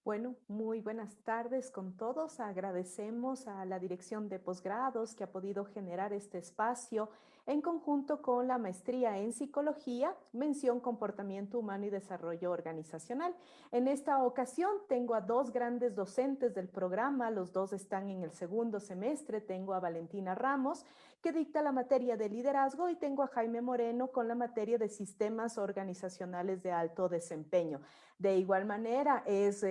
Bueno, muy buenas tardes con todos. Agradecemos a la Dirección de Posgrados que ha podido generar este espacio en conjunto con la maestría en Psicología, mención Comportamiento Humano y Desarrollo Organizacional. En esta ocasión tengo a dos grandes docentes del programa, los dos están en el segundo semestre. Tengo a Valentina Ramos, que dicta la materia de liderazgo, y tengo a Jaime Moreno con la materia de sistemas organizacionales de alto desempeño. De igual manera, es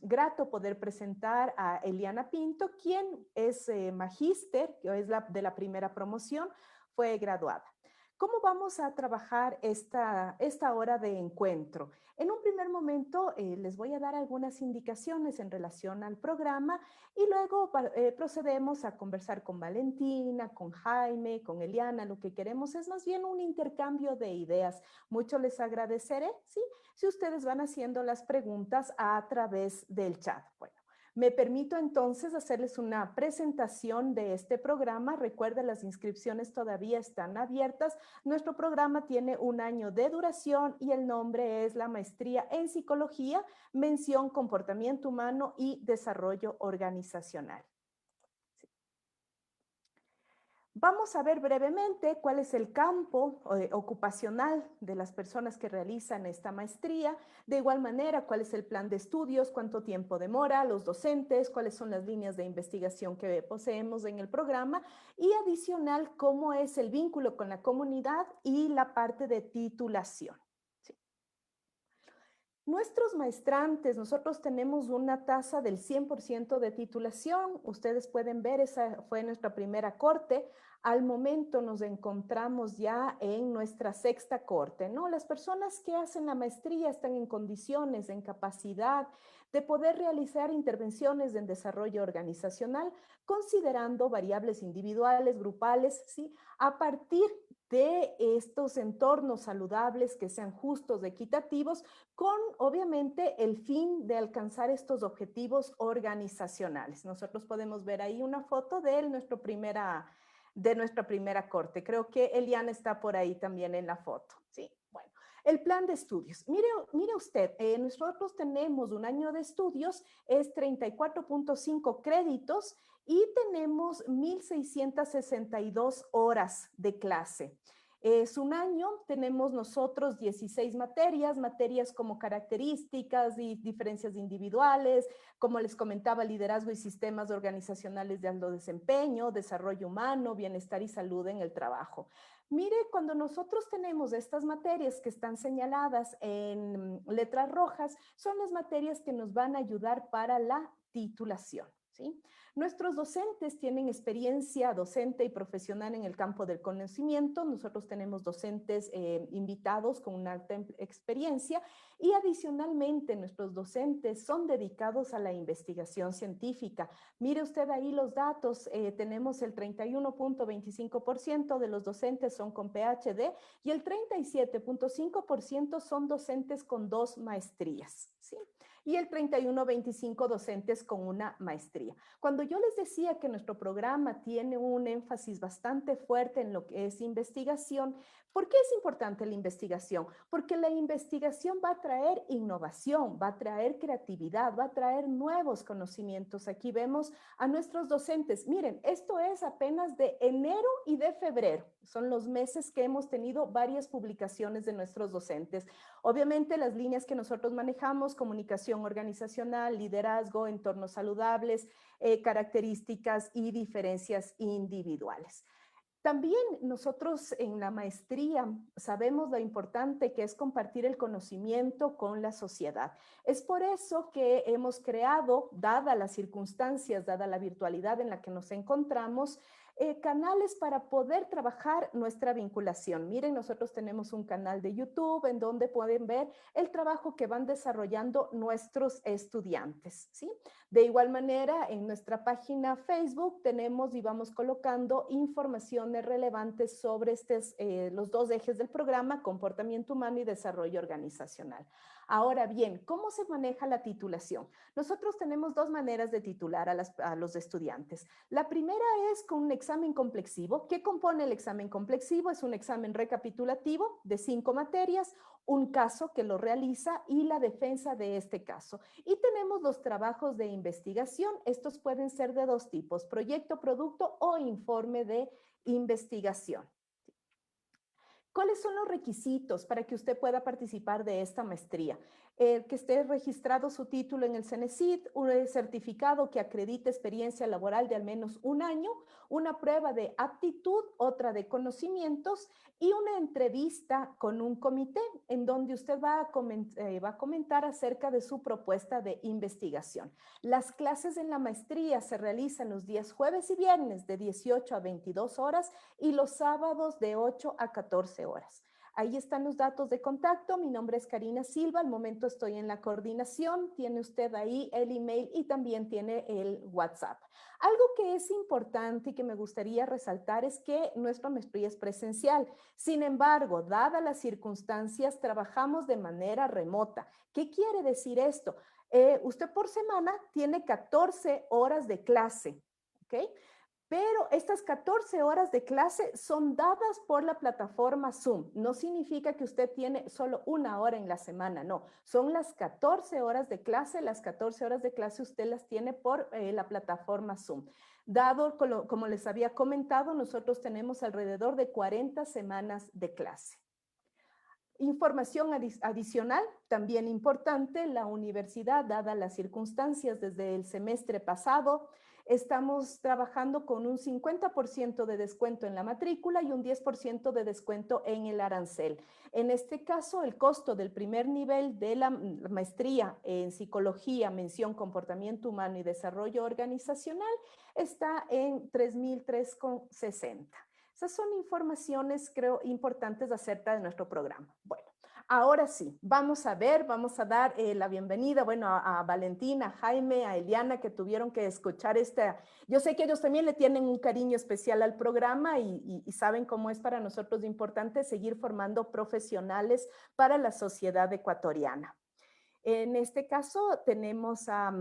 grato poder presentar a Eliana Pinto, quien es magíster, que es de la primera promoción, fue graduada. ¿Cómo vamos a trabajar esta hora de encuentro? En un primer momento les voy a dar algunas indicaciones en relación al programa y luego procedemos a conversar con Valentina, con Jaime, con Eliana. Lo que queremos es más bien un intercambio de ideas. Mucho les agradeceré, ¿sí? Si ustedes van haciendo las preguntas a través del chat. Bueno, me permito entonces hacerles una presentación de este programa. Recuerden, las inscripciones todavía están abiertas. Nuestro programa tiene 1 año de duración y el nombre es la Maestría en Psicología, mención Comportamiento Humano y Desarrollo Organizacional. Vamos a ver brevemente cuál es el campo ocupacional de las personas que realizan esta maestría. De igual manera, cuál es el plan de estudios, cuánto tiempo demora, los docentes, cuáles son las líneas de investigación que poseemos en el programa, y adicional, cómo es el vínculo con la comunidad y la parte de titulación. Nuestros maestrantes, nosotros tenemos una tasa del 100% de titulación. Ustedes pueden ver, esa fue nuestra primera corte. Al momento nos encontramos ya en nuestra sexta corte, ¿no? Las personas que hacen la maestría están en condiciones, en capacidad de poder realizar intervenciones en desarrollo organizacional, considerando variables individuales, grupales, ¿sí? A partir de estos entornos saludables que sean justos, equitativos, con obviamente el fin de alcanzar estos objetivos organizacionales. Nosotros podemos ver ahí una foto de nuestra primera corte. Creo que Eliana está por ahí también en la foto. Sí, bueno. El plan de estudios. Mire usted, nosotros tenemos 1 año de estudios, es 34.5 créditos y tenemos 1,662 horas de clase. Es 1 año, tenemos nosotros 16 materias, materias como características y diferencias individuales, como les comentaba, liderazgo y sistemas organizacionales de alto desempeño, desarrollo humano, bienestar y salud en el trabajo. Mire, cuando nosotros tenemos estas materias que están señaladas en letras rojas, son las materias que nos van a ayudar para la titulación, ¿sí? Nuestros docentes tienen experiencia docente y profesional en el campo del conocimiento. Nosotros tenemos docentes invitados con una alta experiencia y adicionalmente nuestros docentes son dedicados a la investigación científica. Mire usted ahí los datos, tenemos el 31.25% de los docentes son con PhD y el 37.5% son docentes con 2 maestrías, ¿sí? Y el 31.25% docentes con una maestría. Cuando yo les decía que nuestro programa tiene un énfasis bastante fuerte en lo que es investigación, ¿por qué es importante la investigación? Porque la investigación va a traer innovación, va a traer creatividad, va a traer nuevos conocimientos. Aquí vemos a nuestros docentes. Miren, esto es apenas de enero y de febrero. Son los meses que hemos tenido varias publicaciones de nuestros docentes. Obviamente las líneas que nosotros manejamos: comunicación organizacional, liderazgo, entornos saludables, características y diferencias individuales. También nosotros en la maestría sabemos lo importante que es compartir el conocimiento con la sociedad. Es por eso que hemos creado, dadas las circunstancias, dada la virtualidad en la que nos encontramos, canales para poder trabajar nuestra vinculación. Miren, nosotros tenemos un canal de YouTube en donde pueden ver el trabajo que van desarrollando nuestros estudiantes, ¿sí? De igual manera, en nuestra página Facebook tenemos y vamos colocando informaciones relevantes sobre los 2 ejes del programa: comportamiento humano y desarrollo organizacional. Ahora bien, ¿cómo se maneja la titulación? Nosotros tenemos dos maneras de titular a los estudiantes. La primera es con un examen complexivo. ¿Qué compone el examen complexivo? Es un examen recapitulativo de 5 materias, un caso que lo realiza y la defensa de este caso. Y tenemos los trabajos de investigación. Estos pueden ser de dos tipos: proyecto, producto o informe de investigación. ¿Cuáles son los requisitos para que usted pueda participar de esta maestría? Que esté registrado su título en el CENESID, un certificado que acredite experiencia laboral de al menos 1 año, una prueba de aptitud, otra de conocimientos y una entrevista con un comité en donde usted va a comentar acerca de su propuesta de investigación. Las clases en la maestría se realizan los días jueves y viernes de 18 a 22 horas y los sábados de 8 a 14 horas. Ahí están los datos de contacto. Mi nombre es Karina Silva. Al momento estoy en la coordinación. Tiene usted ahí el email y también tiene el WhatsApp. Algo que es importante y que me gustaría resaltar es que nuestra maestría es presencial. Sin embargo, dadas las circunstancias, trabajamos de manera remota. ¿Qué quiere decir esto? Usted por semana tiene 14 horas de clase, ¿ok? Pero estas 14 horas de clase son dadas por la plataforma Zoom. No significa que usted tiene solo 1 hora en la semana, no. Son las 14 horas de clase. Las 14 horas de clase usted las tiene por la plataforma Zoom. Dado, como les había comentado, nosotros tenemos alrededor de 40 semanas de clase. Información adicional, también importante: la universidad, dadas las circunstancias desde el semestre pasado, estamos trabajando con un 50% de descuento en la matrícula y un 10% de descuento en el arancel. En este caso, el costo del primer nivel de la maestría en psicología, mención comportamiento humano y desarrollo organizacional está en 3.003,60. Esas son informaciones, creo, importantes acerca de nuestro programa. Bueno, ahora sí, vamos a dar la bienvenida, bueno, a Valentina, a Jaime, a Eliana, que tuvieron que escuchar esta. Yo sé que ellos también le tienen un cariño especial al programa y saben cómo es para nosotros importante seguir formando profesionales para la sociedad ecuatoriana. En este caso tenemos a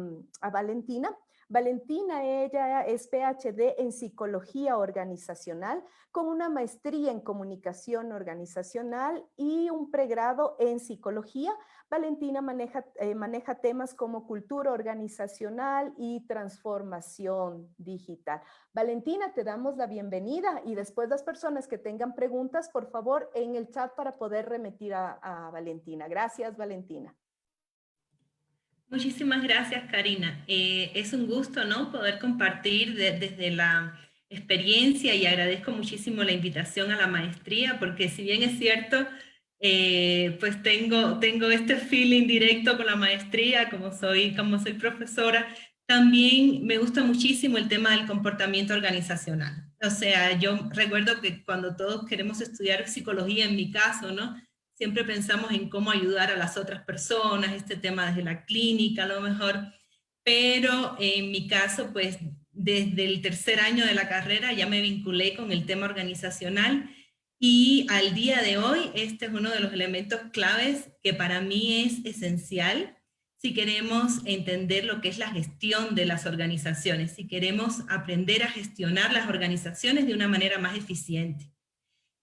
Valentina. Valentina, ella es PhD en psicología organizacional con una maestría en comunicación organizacional y un pregrado en psicología. Valentina maneja temas como cultura organizacional y transformación digital. Valentina, te damos la bienvenida y después las personas que tengan preguntas, por favor, en el chat para poder remitir a Valentina. Gracias, Valentina. Muchísimas gracias, Karina. Es un gusto, ¿no?, poder compartir desde la experiencia, y agradezco muchísimo la invitación a la maestría, porque si bien es cierto, pues tengo este feeling directo con la maestría, como soy profesora, también me gusta muchísimo el tema del comportamiento organizacional. O sea, yo recuerdo que cuando todos queremos estudiar psicología, en mi caso, ¿no?, siempre pensamos en cómo ayudar a las otras personas, este tema desde la clínica a lo mejor, pero en mi caso, pues desde el 3er año de la carrera ya me vinculé con el tema organizacional, y al día de hoy este es uno de los elementos claves que para mí es esencial si queremos entender lo que es la gestión de las organizaciones, si queremos aprender a gestionar las organizaciones de una manera más eficiente.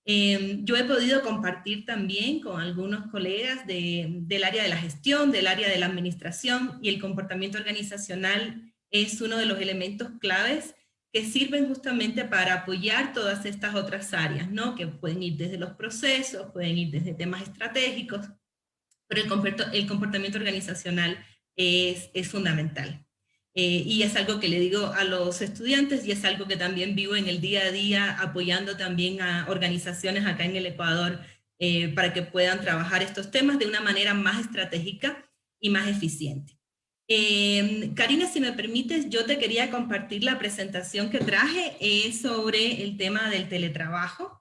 Yo he podido compartir también con algunos colegas del área de la gestión, del área de la administración, y el comportamiento organizacional es uno de los elementos claves que sirven justamente para apoyar todas estas otras áreas, ¿no?, que pueden ir desde los procesos, pueden ir desde temas estratégicos, pero el comportamiento organizacional es fundamental. Y es algo que le digo a los estudiantes, y es algo que también vivo en el día a día, apoyando también a organizaciones acá en el Ecuador, para que puedan trabajar estos temas de una manera más estratégica y más eficiente. Karina, si me permites, yo te quería compartir la presentación que traje sobre el tema del teletrabajo,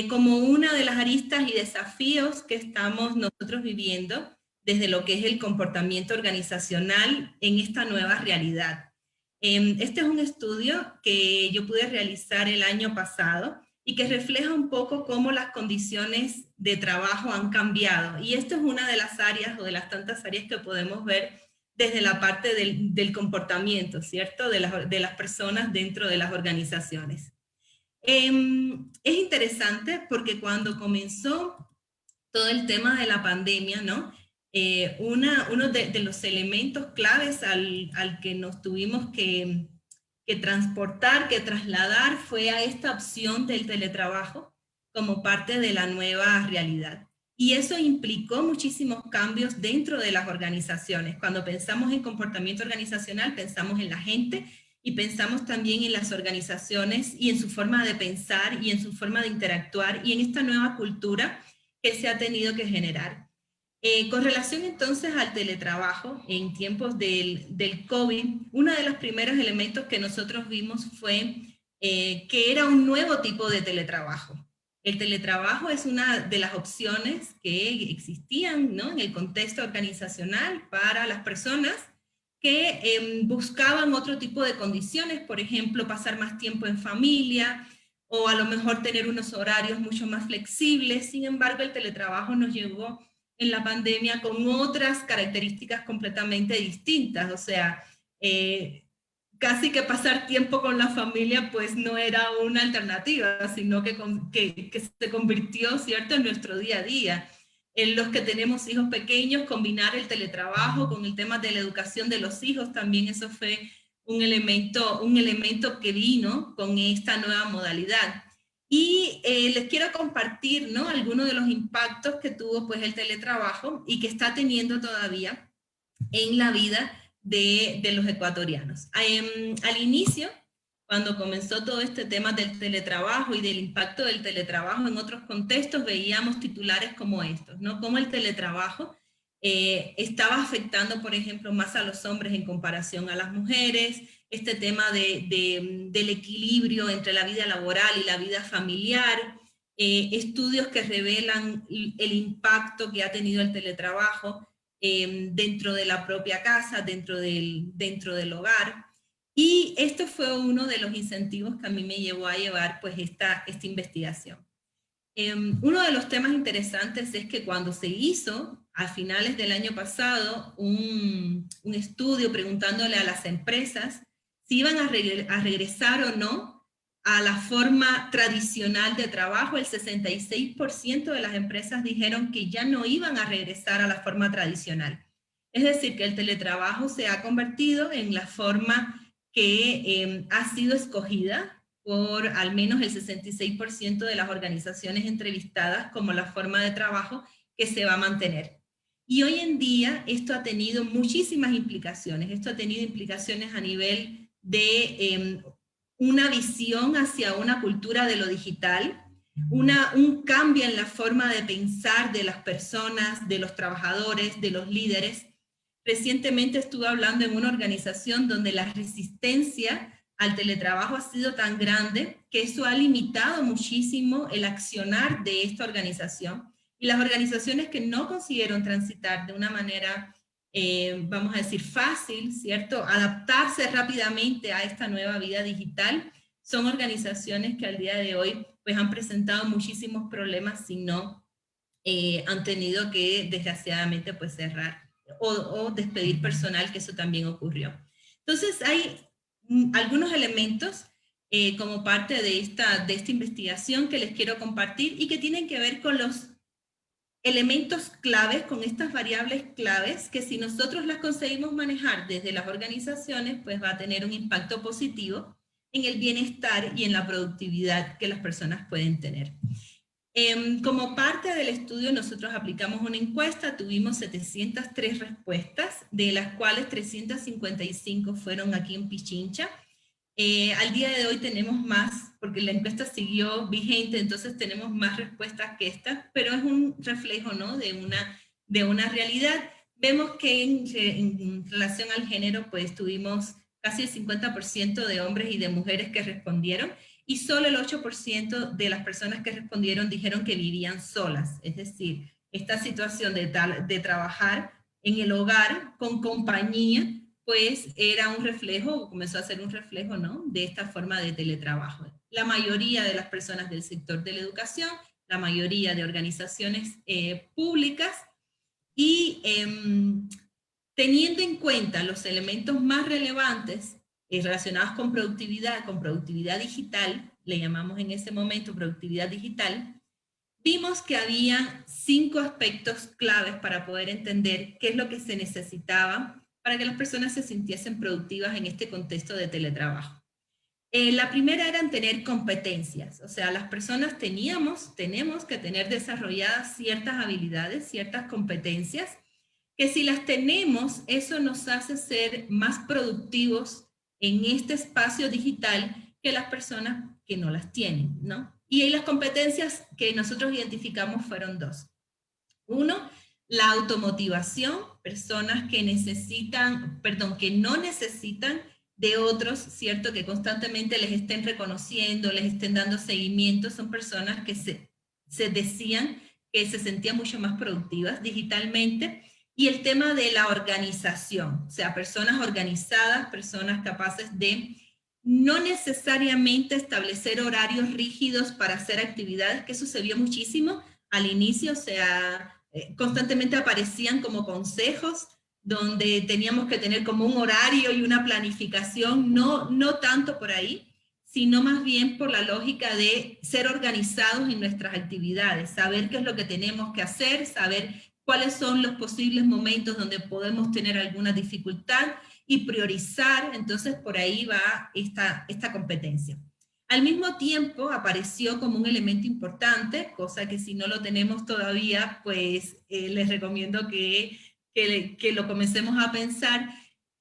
como una de las aristas y desafíos que estamos nosotros viviendo desde lo que es el comportamiento organizacional en esta nueva realidad. Este es un estudio que yo pude realizar el año pasado, y que refleja un poco cómo las condiciones de trabajo han cambiado. Y esto es una de las áreas o de las tantas áreas que podemos ver desde la parte del comportamiento, ¿cierto? De las personas dentro de las organizaciones. Es interesante porque cuando comenzó todo el tema de la pandemia, ¿no? Uno de los elementos claves al que nos tuvimos que transportar, que trasladar, fue a esta opción del teletrabajo como parte de la nueva realidad. Y eso implicó muchísimos cambios dentro de las organizaciones. Cuando pensamos en comportamiento organizacional, pensamos en la gente y pensamos también en las organizaciones y en su forma de pensar y en su forma de interactuar y en esta nueva cultura que se ha tenido que generar. Con relación entonces al teletrabajo, en tiempos del COVID, uno de los primeros elementos que nosotros vimos fue que era un nuevo tipo de teletrabajo. El teletrabajo es una de las opciones que existían, ¿no?, en el contexto organizacional para las personas que buscaban otro tipo de condiciones, por ejemplo, pasar más tiempo en familia, o a lo mejor tener unos horarios mucho más flexibles. Sin embargo, el teletrabajo nos llegó en la pandemia con otras características completamente distintas. O sea, casi que pasar tiempo con la familia pues no era una alternativa, sino que se convirtió, ¿cierto?, en nuestro día a día. En los que tenemos hijos pequeños, combinar el teletrabajo con el tema de la educación de los hijos, también eso fue un elemento que vino con esta nueva modalidad. Y les quiero compartir, ¿no?, algunos de los impactos que tuvo pues el teletrabajo y que está teniendo todavía en la vida de los ecuatorianos. Al inicio, cuando comenzó todo este tema del teletrabajo y del impacto del teletrabajo en otros contextos, veíamos titulares como estos, ¿no? Cómo el teletrabajo estaba afectando, por ejemplo, más a los hombres en comparación a las mujeres, este tema del equilibrio entre la vida laboral y la vida familiar, estudios que revelan el impacto que ha tenido el teletrabajo dentro de la propia casa, dentro del hogar. Y esto fue uno de los incentivos que a mí me llevó a llevar pues esta investigación. Uno de los temas interesantes es que cuando se hizo a finales del año pasado un estudio preguntándole a las empresas si iban a regresar o no a la forma tradicional de trabajo, el 66% de las empresas dijeron que ya no iban a regresar a la forma tradicional. Es decir, que el teletrabajo se ha convertido en la forma que ha sido escogida por al menos el 66% de las organizaciones entrevistadas como la forma de trabajo que se va a mantener. Y hoy en día esto ha tenido muchísimas implicaciones. Esto ha tenido implicaciones a nivel de una visión hacia una cultura de lo digital, un cambio en la forma de pensar de las personas, de los trabajadores, de los líderes. Recientemente estuve hablando en una organización donde la resistencia al teletrabajo ha sido tan grande que eso ha limitado muchísimo el accionar de esta organización. Y las organizaciones que no consiguieron transitar de una manera, vamos a decir, fácil, ¿cierto?, adaptarse rápidamente a esta nueva vida digital, son organizaciones que al día de hoy pues han presentado muchísimos problemas si no han tenido que desgraciadamente pues cerrar o despedir personal, que eso también ocurrió. Entonces hay algunos elementos como parte de esta investigación que les quiero compartir y que tienen que ver con los elementos claves, con estas variables claves, que si nosotros las conseguimos manejar desde las organizaciones, pues va a tener un impacto positivo en el bienestar y en la productividad que las personas pueden tener. Como parte del estudio nosotros aplicamos una encuesta, tuvimos 703 respuestas, de las cuales 355 fueron aquí en Pichincha. Al día de hoy tenemos más, porque la encuesta siguió vigente, entonces tenemos más respuestas que estas, pero es un reflejo, ¿no?, de una realidad. Vemos que en relación al género, pues tuvimos casi el 50% de hombres y de mujeres que respondieron, y solo el 8% de las personas que respondieron dijeron que vivían solas. Es decir, esta situación de trabajar en el hogar con compañía, pues era un reflejo, comenzó a ser un reflejo, ¿no?, de esta forma de teletrabajo. la mayoría de las personas del sector de la educación, la mayoría de organizaciones públicas, y teniendo en cuenta los elementos más relevantes relacionados con productividad digital, le llamamos en ese momento productividad digital, vimos que había 5 aspectos claves para poder entender qué es lo que se necesitaba para que las personas se sintiesen productivas en este contexto de teletrabajo. La primera era tener competencias, o sea, las personas tenemos que tener desarrolladas ciertas habilidades, ciertas competencias, que si las tenemos, eso nos hace ser más productivos en este espacio digital que las personas que no las tienen, ¿no? Y las competencias que nosotros identificamos fueron 2. Uno, la automotivación, personas que que no necesitan de otros, ¿cierto? Que constantemente les estén reconociendo, les estén dando seguimiento, son personas que se decían que se sentían mucho más productivas digitalmente. Y el tema de la organización, o sea, personas organizadas, personas capaces de no necesariamente establecer horarios rígidos para hacer actividades, que eso se vio muchísimo al inicio, o sea, constantemente aparecían como consejos donde teníamos que tener como un horario y una planificación, no tanto por ahí, sino más bien por la lógica de ser organizados en nuestras actividades, saber qué es lo que tenemos que hacer, saber cuáles son los posibles momentos donde podemos tener alguna dificultad y priorizar. Entonces por ahí va esta competencia. Al mismo tiempo apareció como un elemento importante, cosa que si no lo tenemos todavía, pues les recomiendo que lo comencemos a pensar,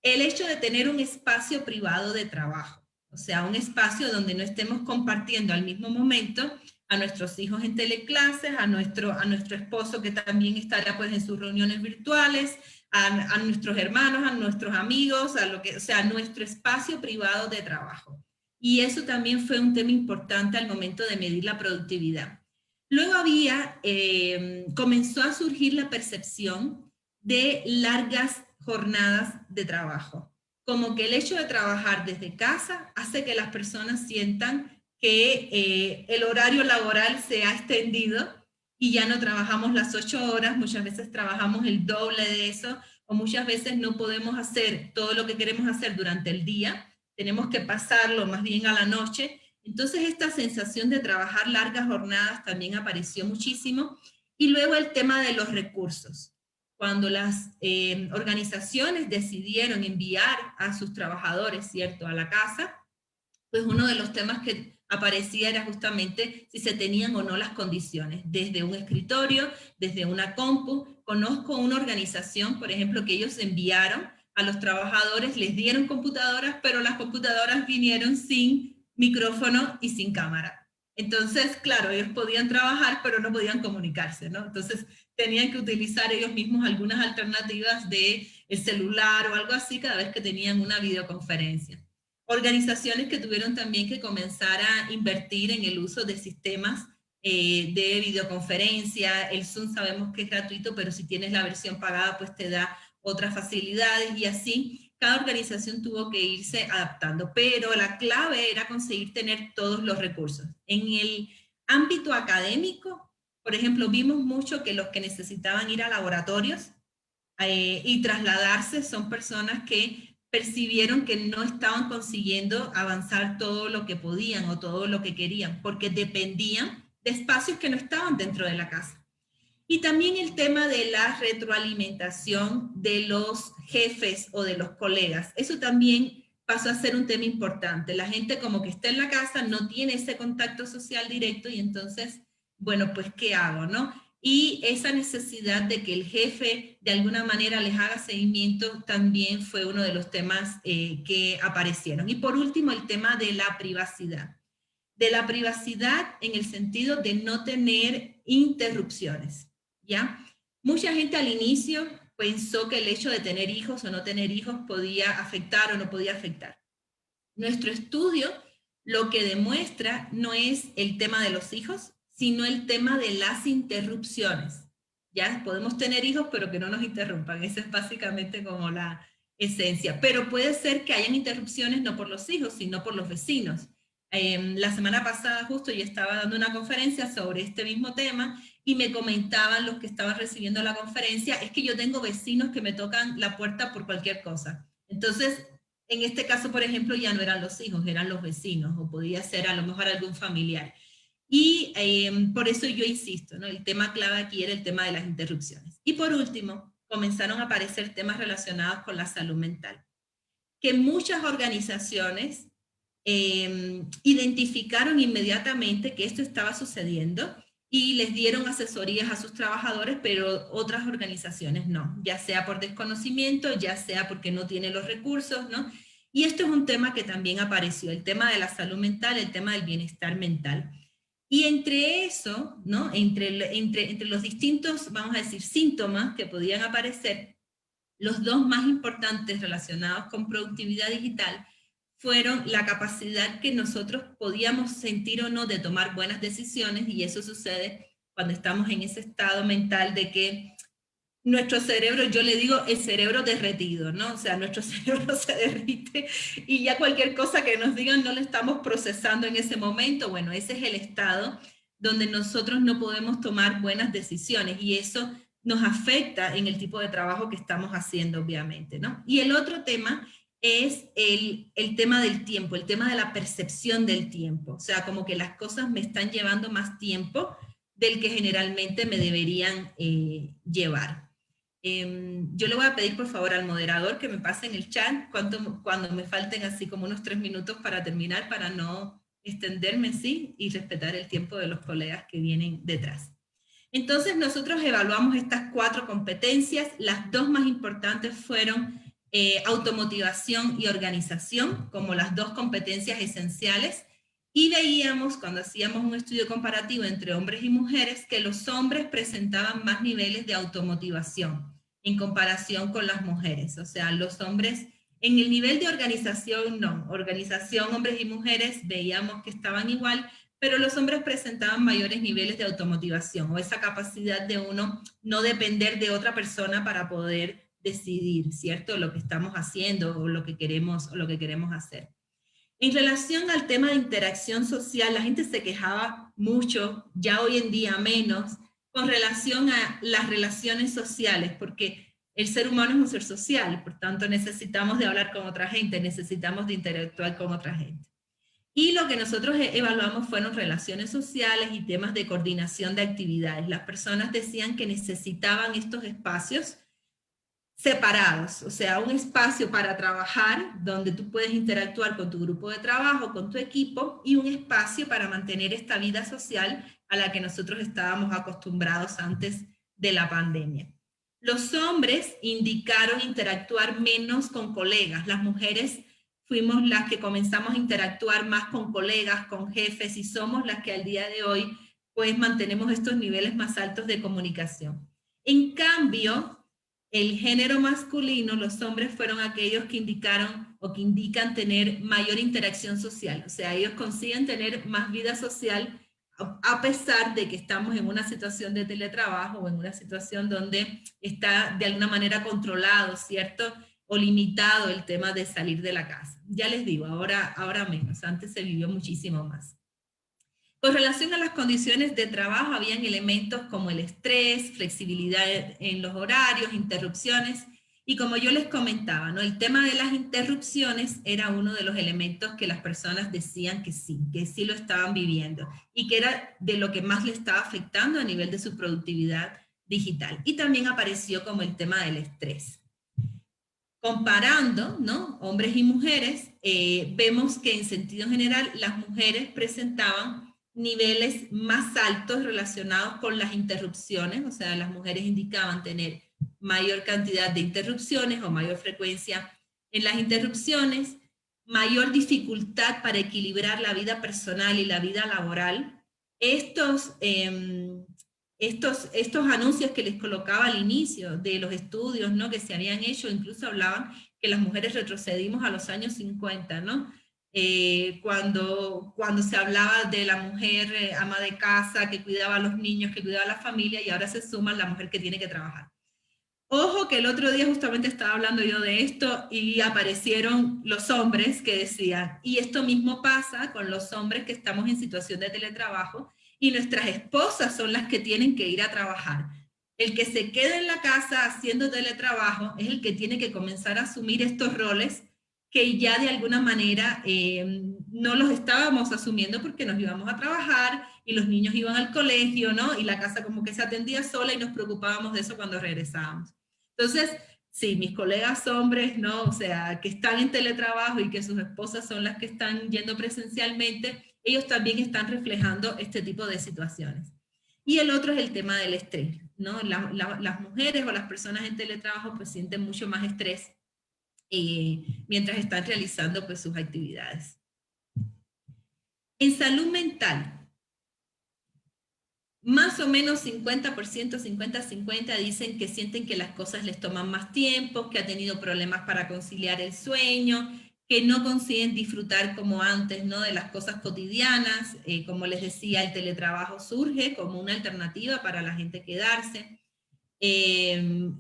el hecho de tener un espacio privado de trabajo, o sea, un espacio donde no estemos compartiendo al mismo momento a nuestros hijos en teleclases, a nuestro esposo que también estará pues en sus reuniones virtuales, a nuestros hermanos, a nuestros amigos, o sea, nuestro espacio privado de trabajo. Y eso también fue un tema importante al momento de medir la productividad. Luego comenzó a surgir la percepción de largas jornadas de trabajo. Como que el hecho de trabajar desde casa hace que las personas sientan que el horario laboral se ha extendido y ya no trabajamos las 8 horas, muchas veces trabajamos el doble de eso, o muchas veces no podemos hacer todo lo que queremos hacer durante el día, tenemos que pasarlo más bien a la noche. Entonces esta sensación de trabajar largas jornadas también apareció muchísimo. Y luego el tema de los recursos. Cuando las organizaciones decidieron enviar a sus trabajadores, ¿cierto?, a la casa, pues uno de los temas que aparecía era justamente si se tenían o no las condiciones, desde un escritorio, desde una compu. Conozco una organización, por ejemplo, que ellos enviaron a los trabajadores, les dieron computadoras, pero las computadoras vinieron sin micrófono y sin cámara. Entonces, claro, ellos podían trabajar, pero no podían comunicarse, ¿no? Entonces, tenían que utilizar ellos mismos algunas alternativas de el celular o algo así cada vez que tenían una videoconferencia. Organizaciones que tuvieron también que comenzar a invertir en el uso de sistemas de videoconferencia. El Zoom sabemos que es gratuito, pero si tienes la versión pagada, pues te da otras facilidades, y así cada organización tuvo que irse adaptando. Pero la clave era conseguir tener todos los recursos. En el ámbito académico, por ejemplo, vimos mucho que los que necesitaban ir a laboratorios y trasladarse son personas que percibieron que no estaban consiguiendo avanzar todo lo que podían o todo lo que querían, porque dependían de espacios que no estaban dentro de la casa. Y también el tema de la retroalimentación de los jefes o de los colegas. Eso también pasó a ser un tema importante. La gente como que está en la casa, no tiene ese contacto social directo y entonces, bueno, pues ¿qué hago, no? Y esa necesidad de que el jefe de alguna manera les haga seguimiento también fue uno de los temas que aparecieron. Y por último, el tema de la privacidad. De la privacidad en el sentido de no tener interrupciones, ¿ya? Mucha gente al inicio pensó que el hecho de tener hijos o no tener hijos podía afectar o no podía afectar. Nuestro estudio lo que demuestra no es el tema de los hijos, sino el tema de las interrupciones. Ya podemos tener hijos, pero que no nos interrumpan. Esa es básicamente como la esencia. Pero puede ser que hayan interrupciones no por los hijos, sino por los vecinos. La semana pasada justo yo estaba dando una conferencia sobre este mismo tema y me comentaban los que estaban recibiendo la conferencia, es que yo tengo vecinos que me tocan la puerta por cualquier cosa. Entonces, en este caso, por ejemplo, ya no eran los hijos, eran los vecinos, o podía ser a lo mejor algún familiar. Y por eso yo insisto, ¿no? El tema clave aquí era el tema de las interrupciones. Y por último, comenzaron a aparecer temas relacionados con la salud mental, que muchas organizaciones identificaron inmediatamente que esto estaba sucediendo y les dieron asesorías a sus trabajadores, pero otras organizaciones no, ya sea por desconocimiento, ya sea porque no tienen los recursos, ¿no? Y esto es un tema que también apareció, el tema de la salud mental, el tema del bienestar mental. Y entre eso, ¿no? Entre los distintos, vamos a decir, síntomas que podían aparecer, los dos más importantes relacionados con productividad digital fueron la capacidad que nosotros podíamos sentir o no de tomar buenas decisiones, y eso sucede cuando estamos en ese estado mental de que nuestro cerebro, yo le digo el cerebro derretido, ¿no? O sea, nuestro cerebro se derrite y ya cualquier cosa que nos digan no lo estamos procesando en ese momento. Bueno, ese es el estado donde nosotros no podemos tomar buenas decisiones y eso nos afecta en el tipo de trabajo que estamos haciendo, obviamente, ¿no? Y el otro tema es el tema del tiempo, el tema de la percepción del tiempo. O sea, como que las cosas me están llevando más tiempo del que generalmente me deberían llevar. Yo le voy a pedir por favor al moderador que me pase en el chat cuando me falten así como unos 3 minutos para terminar, para no extenderme, sí, y respetar el tiempo de los colegas que vienen detrás. Entonces nosotros evaluamos estas 4 competencias, las 2 más importantes fueron automotivación y organización, como las 2 competencias esenciales, y veíamos cuando hacíamos un estudio comparativo entre hombres y mujeres que los hombres presentaban más niveles de automotivación en comparación con las mujeres. O sea, los hombres en el nivel de organización, no. Organización, hombres y mujeres, veíamos que estaban igual, pero los hombres presentaban mayores niveles de automotivación o esa capacidad de uno no depender de otra persona para poder decidir, ¿cierto? Lo que estamos haciendo o lo que queremos hacer. En relación al tema de interacción social, la gente se quejaba mucho, ya hoy en día menos, con relación a las relaciones sociales, porque el ser humano es un ser social, por tanto necesitamos de hablar con otra gente, necesitamos de interactuar con otra gente. Y lo que nosotros evaluamos fueron relaciones sociales y temas de coordinación de actividades. Las personas decían que necesitaban estos espacios separados, o sea, un espacio para trabajar donde tú puedes interactuar con tu grupo de trabajo, con tu equipo, y un espacio para mantener esta vida social a la que nosotros estábamos acostumbrados antes de la pandemia. Los hombres indicaron interactuar menos con colegas, las mujeres fuimos las que comenzamos a interactuar más con colegas, con jefes, y somos las que al día de hoy pues mantenemos estos niveles más altos de comunicación. En cambio, el género masculino, los hombres fueron aquellos que indicaron o que indican tener mayor interacción social. O sea, ellos consiguen tener más vida social a pesar de que estamos en una situación de teletrabajo o en una situación donde está de alguna manera controlado, ¿cierto? O limitado el tema de salir de la casa. Ya les digo, ahora menos, antes se vivió muchísimo más. Con relación a las condiciones de trabajo, habían elementos como el estrés, flexibilidad en los horarios, interrupciones, y como yo les comentaba, ¿no? El tema de las interrupciones era uno de los elementos que las personas decían que sí lo estaban viviendo, y que era de lo que más le estaba afectando a nivel de su productividad digital. Y también apareció como el tema del estrés. Comparando, ¿no? Hombres y mujeres, vemos que en sentido general las mujeres presentaban niveles más altos relacionados con las interrupciones, o sea, las mujeres indicaban tener mayor cantidad de interrupciones o mayor frecuencia en las interrupciones, mayor dificultad para equilibrar la vida personal y la vida laboral. Estos anuncios que les colocaba al inicio de los estudios, ¿no? Que se habían hecho, incluso hablaban que las mujeres retrocedimos a los años 50, ¿no? Cuando se hablaba de la mujer ama de casa, que cuidaba a los niños, que cuidaba a la familia, y ahora se suma la mujer que tiene que trabajar. Ojo que el otro día justamente estaba hablando yo de esto y aparecieron los hombres que decían, y esto mismo pasa con los hombres que estamos en situación de teletrabajo y nuestras esposas son las que tienen que ir a trabajar. El que se queda en la casa haciendo teletrabajo es el que tiene que comenzar a asumir estos roles que ya de alguna manera no los estábamos asumiendo porque nos íbamos a trabajar y los niños iban al colegio, ¿no? Y la casa como que se atendía sola y nos preocupábamos de eso cuando regresábamos. Entonces, sí, mis colegas hombres, ¿no? O sea, que están en teletrabajo y que sus esposas son las que están yendo presencialmente, ellos también están reflejando este tipo de situaciones. Y el otro es el tema del estrés, ¿no? Las mujeres o las personas en teletrabajo pues sienten mucho más estrés mientras están realizando pues sus actividades. En salud mental, más o menos 50%, 50-50 dicen que sienten que las cosas les toman más tiempo, que ha tenido problemas para conciliar el sueño, que no consiguen disfrutar como antes, ¿no? De las cosas cotidianas. Como les decía, el teletrabajo surge como una alternativa para la gente quedarse en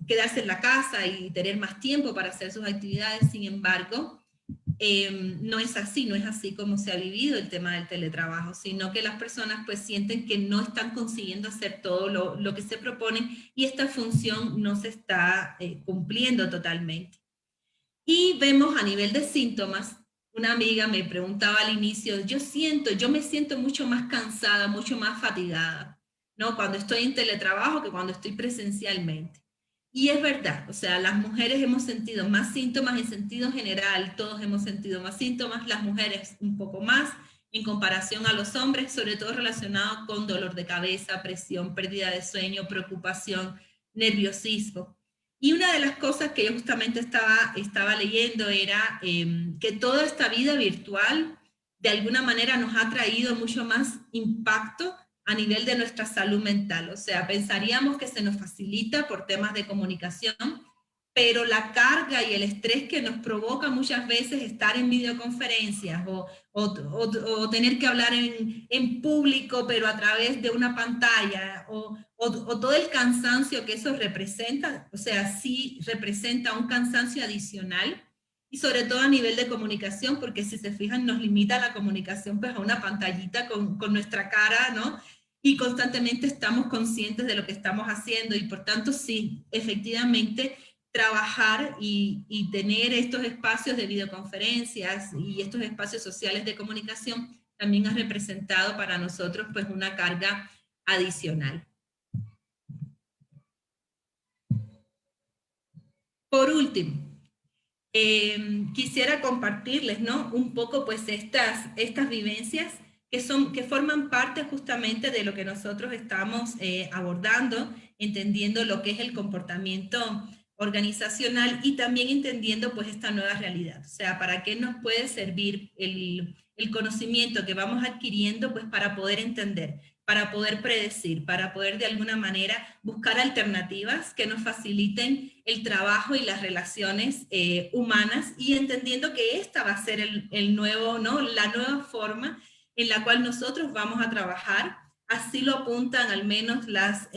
la casa y tener más tiempo para hacer sus actividades. Sin embargo, no es así como se ha vivido el tema del teletrabajo, sino que las personas pues sienten que no están consiguiendo hacer todo lo que se proponen y esta función no se está cumpliendo totalmente. Y vemos a nivel de síntomas, una amiga me preguntaba al inicio, yo me siento mucho más cansada, mucho más fatigada, ¿no? Cuando estoy en teletrabajo que cuando estoy presencialmente. Y es verdad, o sea, las mujeres hemos sentido más síntomas en sentido general, todos hemos sentido más síntomas, las mujeres un poco más en comparación a los hombres, sobre todo relacionado con dolor de cabeza, presión, pérdida de sueño, preocupación, nerviosismo. Y una de las cosas que yo justamente estaba leyendo era que toda esta vida virtual de alguna manera nos ha traído mucho más impacto a nivel de nuestra salud mental. O sea, pensaríamos que se nos facilita por temas de comunicación, pero la carga y el estrés que nos provoca muchas veces estar en videoconferencias o tener que hablar en público, pero a través de una pantalla, o todo el cansancio que eso representa, o sea, sí representa un cansancio adicional, y sobre todo a nivel de comunicación, porque si se fijan nos limita la comunicación pues a una pantallita con nuestra cara, ¿no? Y constantemente estamos conscientes de lo que estamos haciendo y por tanto sí, efectivamente, trabajar y tener estos espacios de videoconferencias y estos espacios sociales de comunicación también ha representado para nosotros pues una carga adicional. Por último, quisiera compartirles, ¿no? Un poco pues estas vivencias que forman parte justamente de lo que nosotros estamos abordando, entendiendo lo que es el comportamiento organizacional y también entendiendo pues esta nueva realidad. O sea, ¿para qué nos puede servir el conocimiento que vamos adquiriendo pues para poder entender, para poder predecir, para poder de alguna manera buscar alternativas que nos faciliten el trabajo y las relaciones humanas y entendiendo que esta va a ser el nuevo, ¿no? La nueva forma en la cual nosotros vamos a trabajar. Así lo apuntan al menos las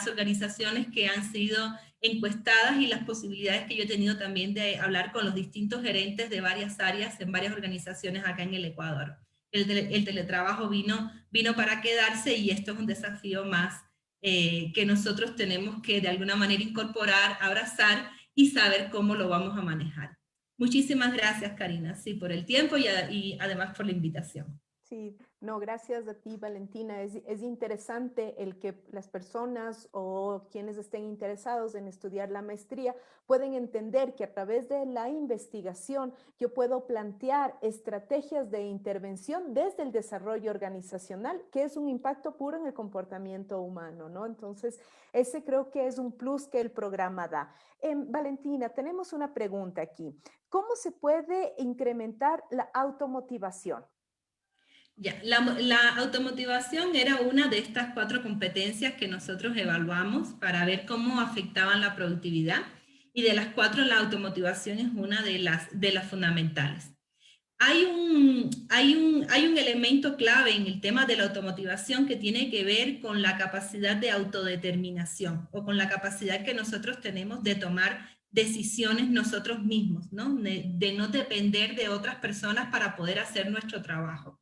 organizaciones que han sido encuestadas y las posibilidades que yo he tenido también de hablar con los distintos gerentes de varias áreas en varias organizaciones acá en el Ecuador. El teletrabajo vino para quedarse y esto es un desafío más que nosotros tenemos que de alguna manera incorporar, abrazar y saber cómo lo vamos a manejar. Muchísimas gracias, Karina, sí, por el tiempo y además por la invitación. Sí, no, gracias a ti, Valentina. Es interesante el que las personas o quienes estén interesados en estudiar la maestría pueden entender que a través de la investigación yo puedo plantear estrategias de intervención desde el desarrollo organizacional, que es un impacto puro en el comportamiento humano, ¿no? Entonces, ese creo que es un plus que el programa da. Valentina, tenemos una pregunta aquí. ¿Cómo se puede incrementar la automotivación? Ya, la automotivación era una de estas 4 competencias que nosotros evaluamos para ver cómo afectaban la productividad y de las 4 la automotivación es una de las fundamentales. hay un elemento clave en el tema de la automotivación que tiene que ver con la capacidad de autodeterminación o con la capacidad que nosotros tenemos de tomar decisiones nosotros mismos, ¿no? De no depender de otras personas para poder hacer nuestro trabajo.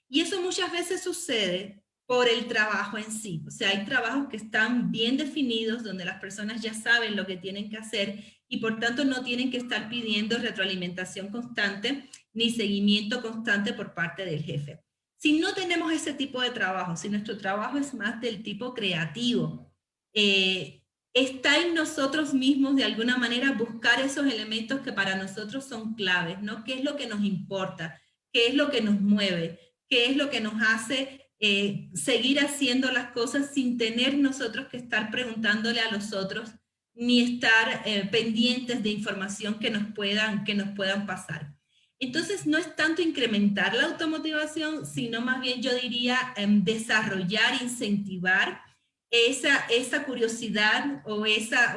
Y eso muchas veces sucede por el trabajo en sí. O sea, hay trabajos que están bien definidos, donde las personas ya saben lo que tienen que hacer y por tanto no tienen que estar pidiendo retroalimentación constante ni seguimiento constante por parte del jefe. Si no tenemos ese tipo de trabajo, si nuestro trabajo es más del tipo creativo, está en nosotros mismos de alguna manera buscar esos elementos que para nosotros son claves, ¿no? ¿Qué es lo que nos importa? ¿Qué es lo que nos mueve? ¿Qué es lo que nos hace seguir haciendo las cosas sin tener nosotros que estar preguntándole a los otros ni estar pendientes de información que nos puedan pasar? Entonces, no es tanto incrementar la automotivación, sino más bien yo diría desarrollar, incentivar esa curiosidad o esa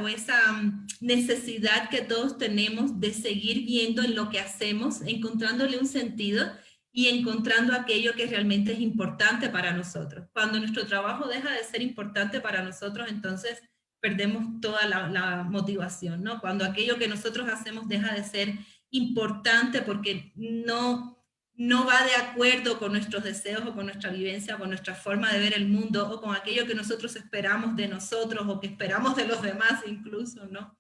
necesidad que todos tenemos de seguir viendo en lo que hacemos, encontrándole un sentido y encontrando aquello que realmente es importante para nosotros. Cuando nuestro trabajo deja de ser importante para nosotros, entonces perdemos toda la motivación, ¿no? Cuando aquello que nosotros hacemos deja de ser importante porque no va de acuerdo con nuestros deseos o con nuestra vivencia, con nuestra forma de ver el mundo o con aquello que nosotros esperamos de nosotros o que esperamos de los demás incluso, ¿no?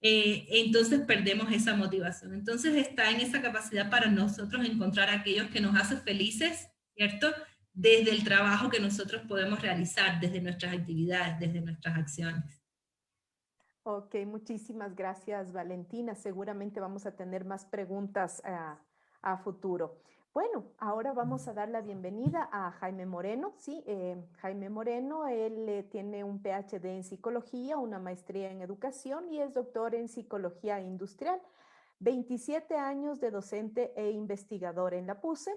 Entonces perdemos esa motivación. Entonces está en esa capacidad para nosotros encontrar aquellos que nos hacen felices, ¿cierto? Desde el trabajo que nosotros podemos realizar, desde nuestras actividades, desde nuestras acciones. Ok, muchísimas gracias, Valentina. Seguramente vamos a tener más preguntas a futuro. Bueno, ahora vamos a dar la bienvenida a Jaime Moreno. Sí, Jaime Moreno, él tiene un PhD en psicología, una maestría en educación y es doctor en psicología industrial. 27 años de docente e investigador en la PUCE.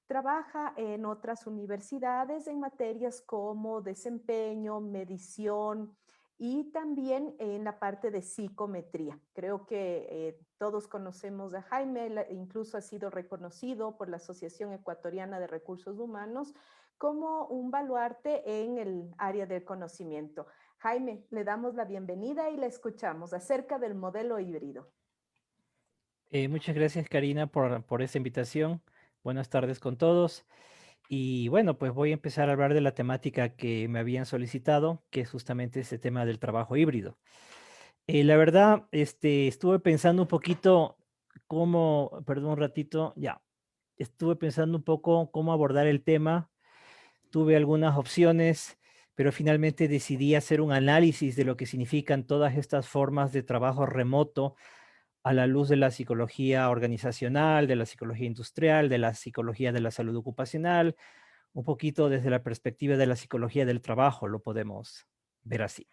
Trabaja en otras universidades en materias como desempeño, medición, y también en la parte de psicometría. Creo que todos conocemos a Jaime, incluso ha sido reconocido por la Asociación Ecuatoriana de Recursos Humanos como un baluarte en el área del conocimiento. Jaime, le damos la bienvenida y le escuchamos acerca del modelo híbrido. Muchas gracias, Karina, por esta invitación. Buenas tardes con todos. Y bueno, pues voy a empezar a hablar de la temática que me habían solicitado, que es justamente ese tema del trabajo híbrido. La verdad, estuve pensando un poquito perdón, un ratito, ya, estuve pensando un poco cómo abordar el tema. Tuve algunas opciones, pero finalmente decidí hacer un análisis de lo que significan todas estas formas de trabajo remoto a la luz de la psicología organizacional, de la psicología industrial, de la psicología de la salud ocupacional, un poquito desde la perspectiva de la psicología del trabajo, lo podemos ver así.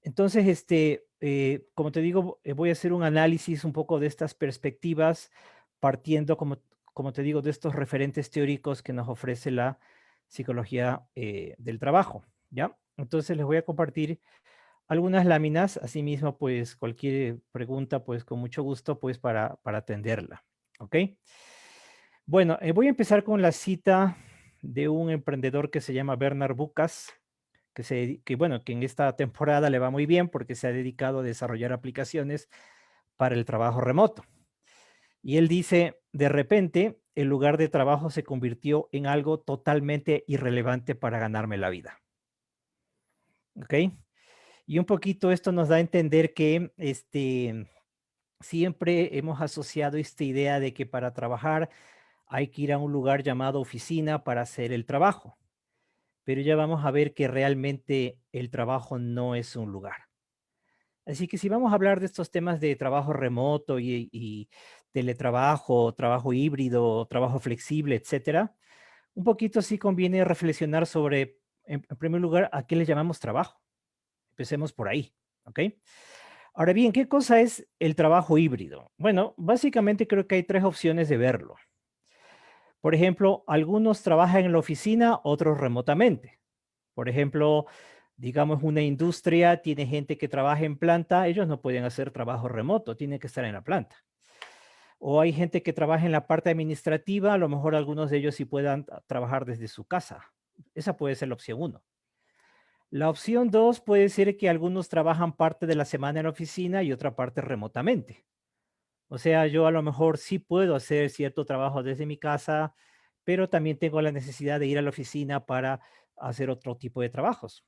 Entonces, como te digo, voy a hacer un análisis un poco de estas perspectivas, partiendo, como te digo, de estos referentes teóricos que nos ofrece la psicología del trabajo, ¿ya? Entonces les voy a compartir algunas láminas, asimismo, pues cualquier pregunta, pues con mucho gusto, pues para atenderla, ¿ok? Bueno, voy a empezar con la cita de un emprendedor que se llama Bernard Bucas, bueno, que en esta temporada le va muy bien porque se ha dedicado a desarrollar aplicaciones para el trabajo remoto. Y él dice, de repente, el lugar de trabajo se convirtió en algo totalmente irrelevante para ganarme la vida. ¿Ok? Y un poquito esto nos da a entender que siempre hemos asociado esta idea de que para trabajar hay que ir a un lugar llamado oficina para hacer el trabajo. Pero ya vamos a ver que realmente el trabajo no es un lugar. Así que si vamos a hablar de estos temas de trabajo remoto y teletrabajo, trabajo híbrido, trabajo flexible, etcétera, un poquito sí conviene reflexionar sobre, en primer lugar, a qué le llamamos trabajo. Empecemos por ahí, ¿ok? Ahora bien, ¿qué cosa es el trabajo híbrido? Bueno, básicamente creo que hay tres opciones de verlo. Por ejemplo, algunos trabajan en la oficina, otros remotamente. Por ejemplo, digamos una industria tiene gente que trabaja en planta, ellos no pueden hacer trabajo remoto, tienen que estar en la planta. O hay gente que trabaja en la parte administrativa, a lo mejor algunos de ellos sí puedan trabajar desde su casa. Esa puede ser la opción 1. La opción 2 puede ser que algunos trabajan parte de la semana en la oficina y otra parte remotamente. O sea, yo a lo mejor sí puedo hacer cierto trabajo desde mi casa, pero también tengo la necesidad de ir a la oficina para hacer otro tipo de trabajos.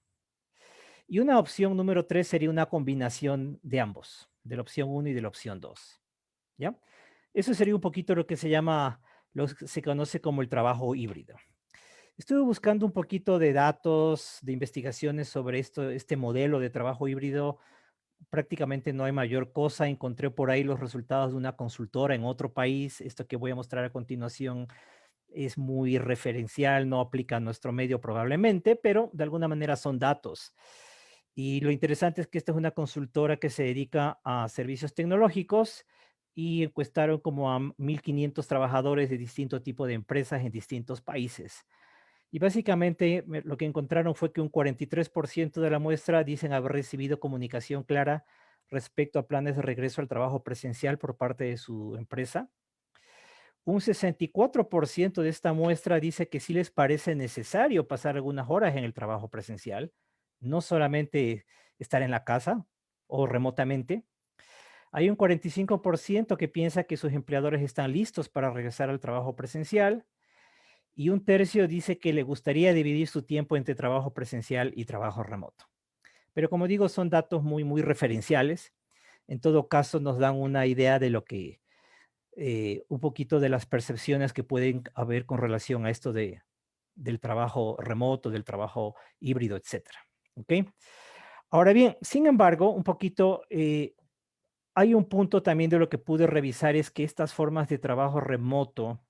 Y una opción número 3 sería una combinación de ambos, de la opción 1 y de la opción 2. ¿Ya? Eso sería un poquito lo que se llama, lo que se conoce como el trabajo híbrido. Estuve buscando un poquito de datos, de investigaciones sobre este modelo de trabajo híbrido. Prácticamente no hay mayor cosa. Encontré por ahí los resultados de una consultora en otro país. Esto que voy a mostrar a continuación es muy referencial, no aplica a nuestro medio probablemente, pero de alguna manera son datos. Y lo interesante es que esta es una consultora que se dedica a servicios tecnológicos y encuestaron como a 1.500 trabajadores de distinto tipo de empresas en distintos países. Y básicamente lo que encontraron fue que un 43% de la muestra dicen haber recibido comunicación clara respecto a planes de regreso al trabajo presencial por parte de su empresa. Un 64% de esta muestra dice que sí les parece necesario pasar algunas horas en el trabajo presencial, no solamente estar en la casa o remotamente. Hay un 45% que piensa que sus empleadores están listos para regresar al trabajo presencial y un tercio dice que le gustaría dividir su tiempo entre trabajo presencial y trabajo remoto. Pero como digo, son datos muy, muy referenciales. En todo caso, nos dan una idea de lo que, un poquito de las percepciones que pueden haber con relación a esto del trabajo remoto, del trabajo híbrido, etcétera. ¿Ok? Ahora bien, sin embargo, un poquito, hay un punto también de lo que pude revisar es que estas formas de trabajo remoto,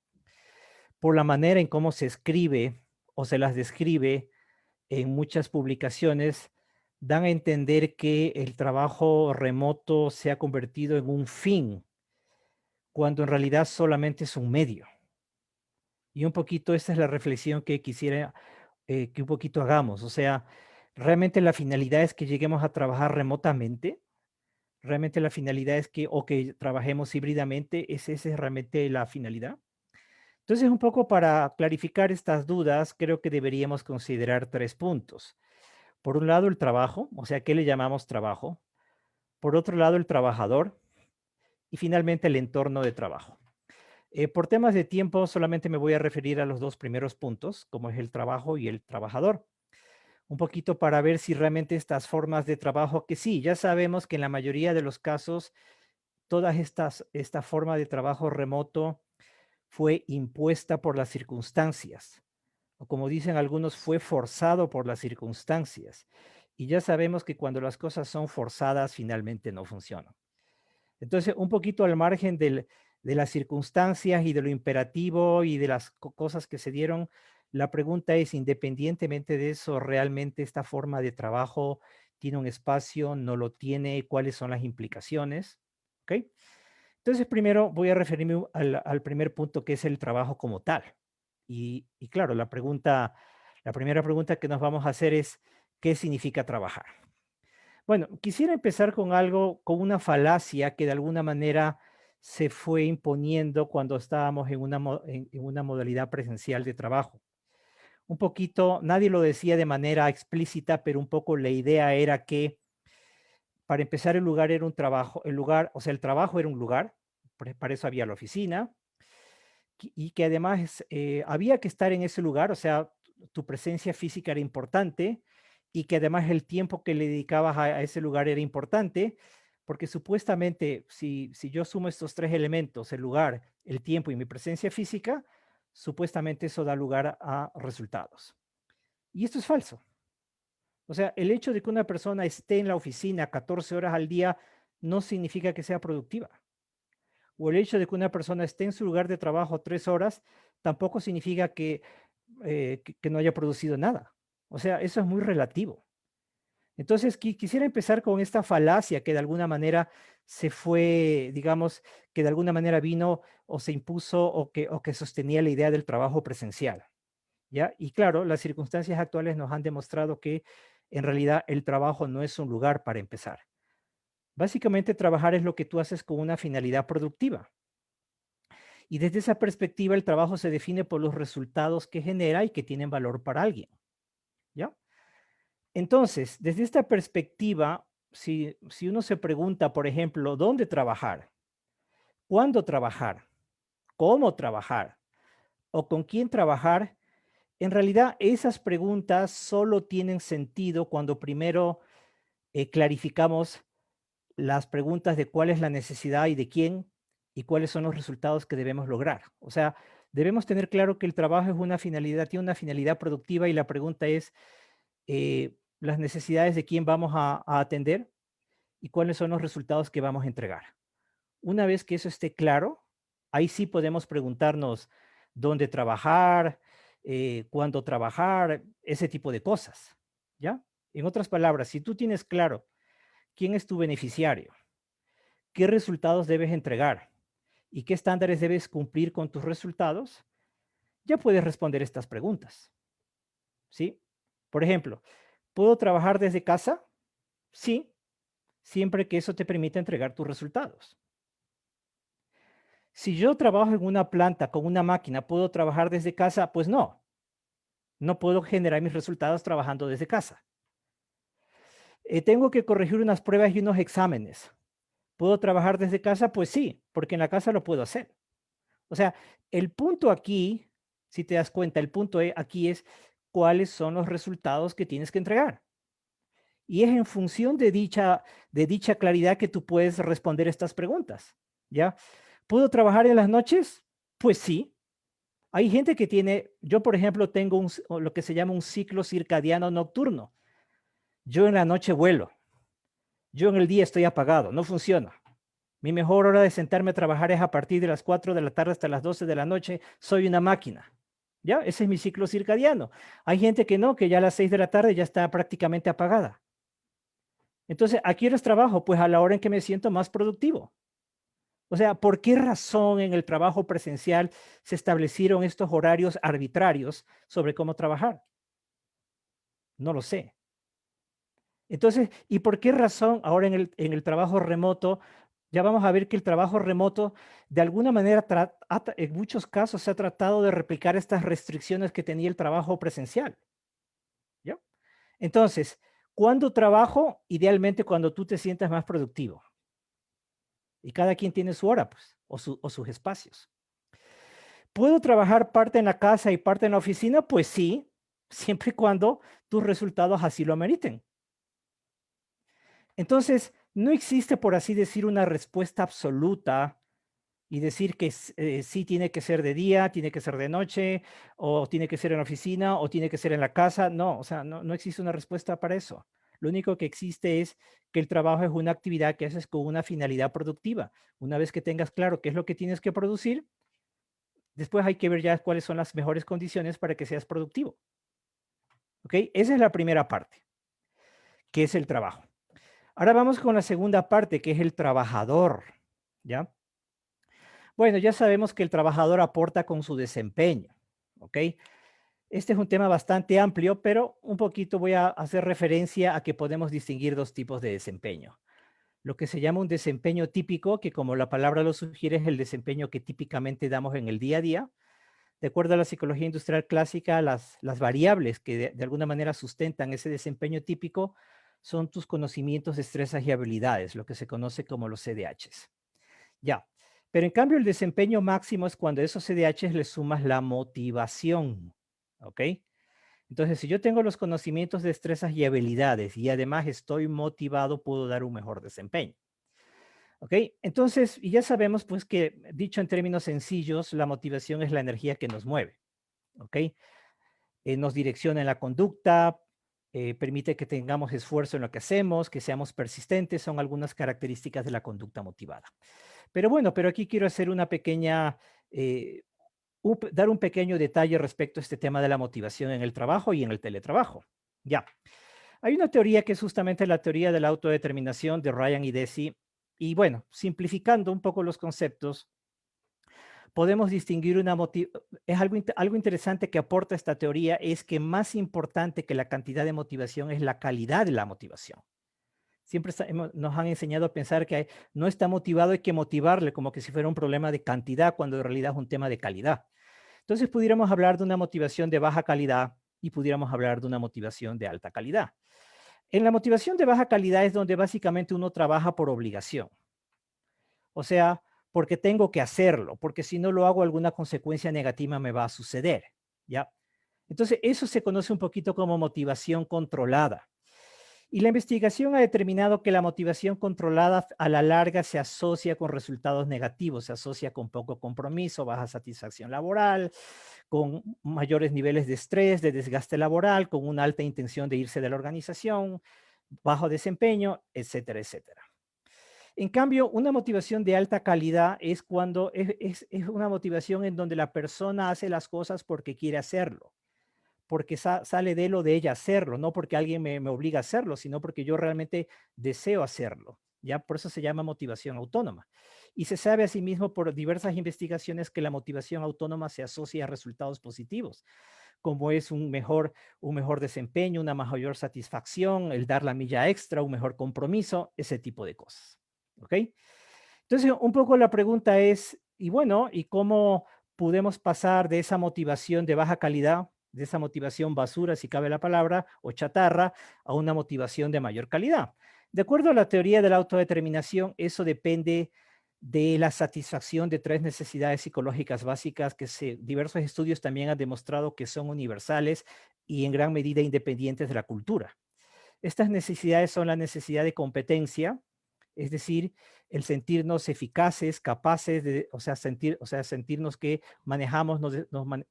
por la manera en cómo se escribe o se las describe en muchas publicaciones, dan a entender que el trabajo remoto se ha convertido en un fin, cuando en realidad solamente es un medio. Y un poquito esta es la reflexión que quisiera que un poquito hagamos. O sea, realmente la finalidad es que lleguemos a trabajar remotamente. Realmente la finalidad es que, o que trabajemos híbridamente, ¿es esa realmente la finalidad? Entonces, un poco para clarificar estas dudas, creo que deberíamos considerar 3 puntos. Por un lado, el trabajo, o sea, ¿qué le llamamos trabajo? Por otro lado, el trabajador y finalmente el entorno de trabajo. Por temas de tiempo, solamente me voy a referir a los 2 primeros puntos, como es el trabajo y el trabajador. Un poquito para ver si realmente estas formas de trabajo, que sí, ya sabemos que en la mayoría de los casos, esta forma de trabajo remoto fue impuesta por las circunstancias, o como dicen algunos, fue forzado por las circunstancias. Y ya sabemos que cuando las cosas son forzadas, finalmente no funcionan. Entonces, un poquito al margen de las circunstancias y de lo imperativo y de las cosas que se dieron, la pregunta es, independientemente de eso, ¿realmente esta forma de trabajo tiene un espacio? ¿No lo tiene? ¿Cuáles son las implicaciones? ¿Ok? Entonces, primero voy a referirme al primer punto, que es el trabajo como tal. Y claro, la primera pregunta que nos vamos a hacer es, ¿qué significa trabajar? Bueno, quisiera empezar con algo, con una falacia que de alguna manera se fue imponiendo cuando estábamos en una modalidad presencial de trabajo. Un poquito, nadie lo decía de manera explícita, pero un poco la idea era que para empezar el lugar era un trabajo, o sea, el trabajo era un lugar, para eso había la oficina, y que además había que estar en ese lugar, o sea, tu presencia física era importante y que además el tiempo que le dedicabas a ese lugar era importante, porque supuestamente si yo sumo estos 3 elementos, el lugar, el tiempo y mi presencia física, supuestamente eso da lugar a resultados. Y esto es falso. O sea, el hecho de que una persona esté en la oficina 14 horas al día no significa que sea productiva. O el hecho de que una persona esté en su lugar de trabajo 3 horas tampoco significa que no haya producido nada. O sea, eso es muy relativo. Entonces, quisiera empezar con esta falacia que de alguna manera se fue, digamos, que de alguna manera vino o se impuso o que sostenía la idea del trabajo presencial. ¿Ya? Y claro, las circunstancias actuales nos han demostrado que en realidad el trabajo no es un lugar para empezar. Básicamente, trabajar es lo que tú haces con una finalidad productiva. Y desde esa perspectiva, el trabajo se define por los resultados que genera y que tienen valor para alguien. ¿Ya? Entonces, desde esta perspectiva, si uno se pregunta, por ejemplo, ¿dónde trabajar? ¿Cuándo trabajar? ¿Cómo trabajar? ¿O con quién trabajar? En realidad, esas preguntas solo tienen sentido cuando primero clarificamos las preguntas de cuál es la necesidad y de quién y cuáles son los resultados que debemos lograr. O sea, debemos tener claro que el trabajo es una finalidad, tiene una finalidad productiva y la pregunta es las necesidades de quién vamos a atender y cuáles son los resultados que vamos a entregar. Una vez que eso esté claro, ahí sí podemos preguntarnos dónde trabajar, cuándo trabajar, ese tipo de cosas, ¿ya? En otras palabras, si tú tienes claro quién es tu beneficiario, qué resultados debes entregar y qué estándares debes cumplir con tus resultados, ya puedes responder estas preguntas, ¿sí? Por ejemplo, ¿puedo trabajar desde casa? Sí, siempre que eso te permita entregar tus resultados. Si yo trabajo en una planta con una máquina, ¿puedo trabajar desde casa? Pues no. No puedo generar mis resultados trabajando desde casa. Tengo que corregir unas pruebas y unos exámenes. ¿Puedo trabajar desde casa? Pues sí, porque en la casa lo puedo hacer. O sea, el punto aquí, si te das cuenta, el punto aquí es cuáles son los resultados que tienes que entregar. Y es en función de dicha claridad que tú puedes responder estas preguntas, ¿ya? ¿Puedo trabajar en las noches? Pues sí. Hay gente que tiene, yo por ejemplo tengo lo que se llama un ciclo circadiano nocturno. Yo en la noche vuelo. Yo en el día estoy apagado, no funciona. Mi mejor hora de sentarme a trabajar es a partir de las 4 de la tarde hasta las 12 de la noche. Soy una máquina. ¿Ya? Ese es mi ciclo circadiano. Hay gente que no, que ya a las 6 de la tarde ya está prácticamente apagada. Entonces, ¿a qué horas trabajo? Pues a la hora en que me siento más productivo. O sea, ¿por qué razón en el trabajo presencial se establecieron estos horarios arbitrarios sobre cómo trabajar? No lo sé. Entonces, ¿y por qué razón ahora en el trabajo remoto? Ya vamos a ver que el trabajo remoto, de alguna manera, en muchos casos se ha tratado de replicar estas restricciones que tenía el trabajo presencial. ¿Ya? Entonces, ¿cuándo trabajo? Idealmente cuando tú te sientas más productivo. Y cada quien tiene su hora, pues, o sus espacios. ¿Puedo trabajar parte en la casa y parte en la oficina? Pues sí, siempre y cuando tus resultados así lo ameriten. Entonces, no existe, por así decir, una respuesta absoluta y decir que sí tiene que ser de día, tiene que ser de noche, o tiene que ser en la oficina, o tiene que ser en la casa. No, o sea, no existe una respuesta para eso. Lo único que existe es que el trabajo es una actividad que haces con una finalidad productiva. Una vez que tengas claro qué es lo que tienes que producir, después hay que ver ya cuáles son las mejores condiciones para que seas productivo. ¿Ok? Esa es la primera parte, que es el trabajo. Ahora vamos con la segunda parte, que es el trabajador, ¿ya? Bueno, ya sabemos que el trabajador aporta con su desempeño, ¿ok? Este es un tema bastante amplio, pero un poquito voy a hacer referencia a que podemos distinguir dos tipos de desempeño. Lo que se llama un desempeño típico, que como la palabra lo sugiere, es el desempeño que típicamente damos en el día a día. De acuerdo a la psicología industrial clásica, las variables que de alguna manera sustentan ese desempeño típico son tus conocimientos, destrezas y habilidades, lo que se conoce como los CDHs. Ya, pero en cambio el desempeño máximo es cuando a esos CDHs le sumas la motivación, ¿ok? Entonces, si yo tengo los conocimientos, destrezas y habilidades y además estoy motivado, puedo dar un mejor desempeño. ¿Ok? Entonces, y ya sabemos pues que, dicho en términos sencillos, la motivación es la energía que nos mueve. ¿Ok? Nos direcciona en la conducta, permite que tengamos esfuerzo en lo que hacemos, que seamos persistentes, son algunas características de la conducta motivada. Pero bueno, pero aquí quiero hacer una pequeña, dar un pequeño detalle respecto a este tema de la motivación en el trabajo y en el teletrabajo. Ya. Hay una teoría que es justamente la teoría de la autodeterminación de Ryan y Deci. Y bueno, simplificando un poco los conceptos, podemos distinguir es algo interesante que aporta esta teoría, es que más importante que la cantidad de motivación es la calidad de la motivación. Siempre nos han enseñado a pensar que no está motivado, hay que motivarle como que si fuera un problema de cantidad, cuando en realidad es un tema de calidad. Entonces pudiéramos hablar de una motivación de baja calidad y pudiéramos hablar de una motivación de alta calidad. En la motivación de baja calidad es donde básicamente uno trabaja por obligación. O sea, porque tengo que hacerlo, porque si no lo hago alguna consecuencia negativa me va a suceder, ¿ya? Entonces eso se conoce un poquito como motivación controlada. Y la investigación ha determinado que la motivación controlada a la larga se asocia con resultados negativos, se asocia con poco compromiso, baja satisfacción laboral, con mayores niveles de estrés, de desgaste laboral, con una alta intención de irse de la organización, bajo desempeño, etcétera, etcétera. En cambio, una motivación de alta calidad es cuando es una motivación en donde la persona hace las cosas porque quiere hacerlo, porque sale de él o de ella hacerlo, no porque alguien me obliga a hacerlo, sino porque yo realmente deseo hacerlo. ¿Ya? Por eso se llama motivación autónoma. Y se sabe asimismo por diversas investigaciones que la motivación autónoma se asocia a resultados positivos, como es un mejor desempeño, una mayor satisfacción, el dar la milla extra, un mejor compromiso, ese tipo de cosas. ¿Ok? Entonces, un poco la pregunta es, y bueno, ¿y cómo podemos pasar de esa motivación de baja calidad, de esa motivación basura, si cabe la palabra, o chatarra, a una motivación de mayor calidad? De acuerdo a la teoría de la autodeterminación, eso depende de la satisfacción de 3 necesidades psicológicas básicas que diversos estudios también han demostrado que son universales y en gran medida independientes de la cultura. Estas necesidades son la necesidad de competencia, es decir, el sentirnos eficaces, capaces de, sentirnos que manejamos,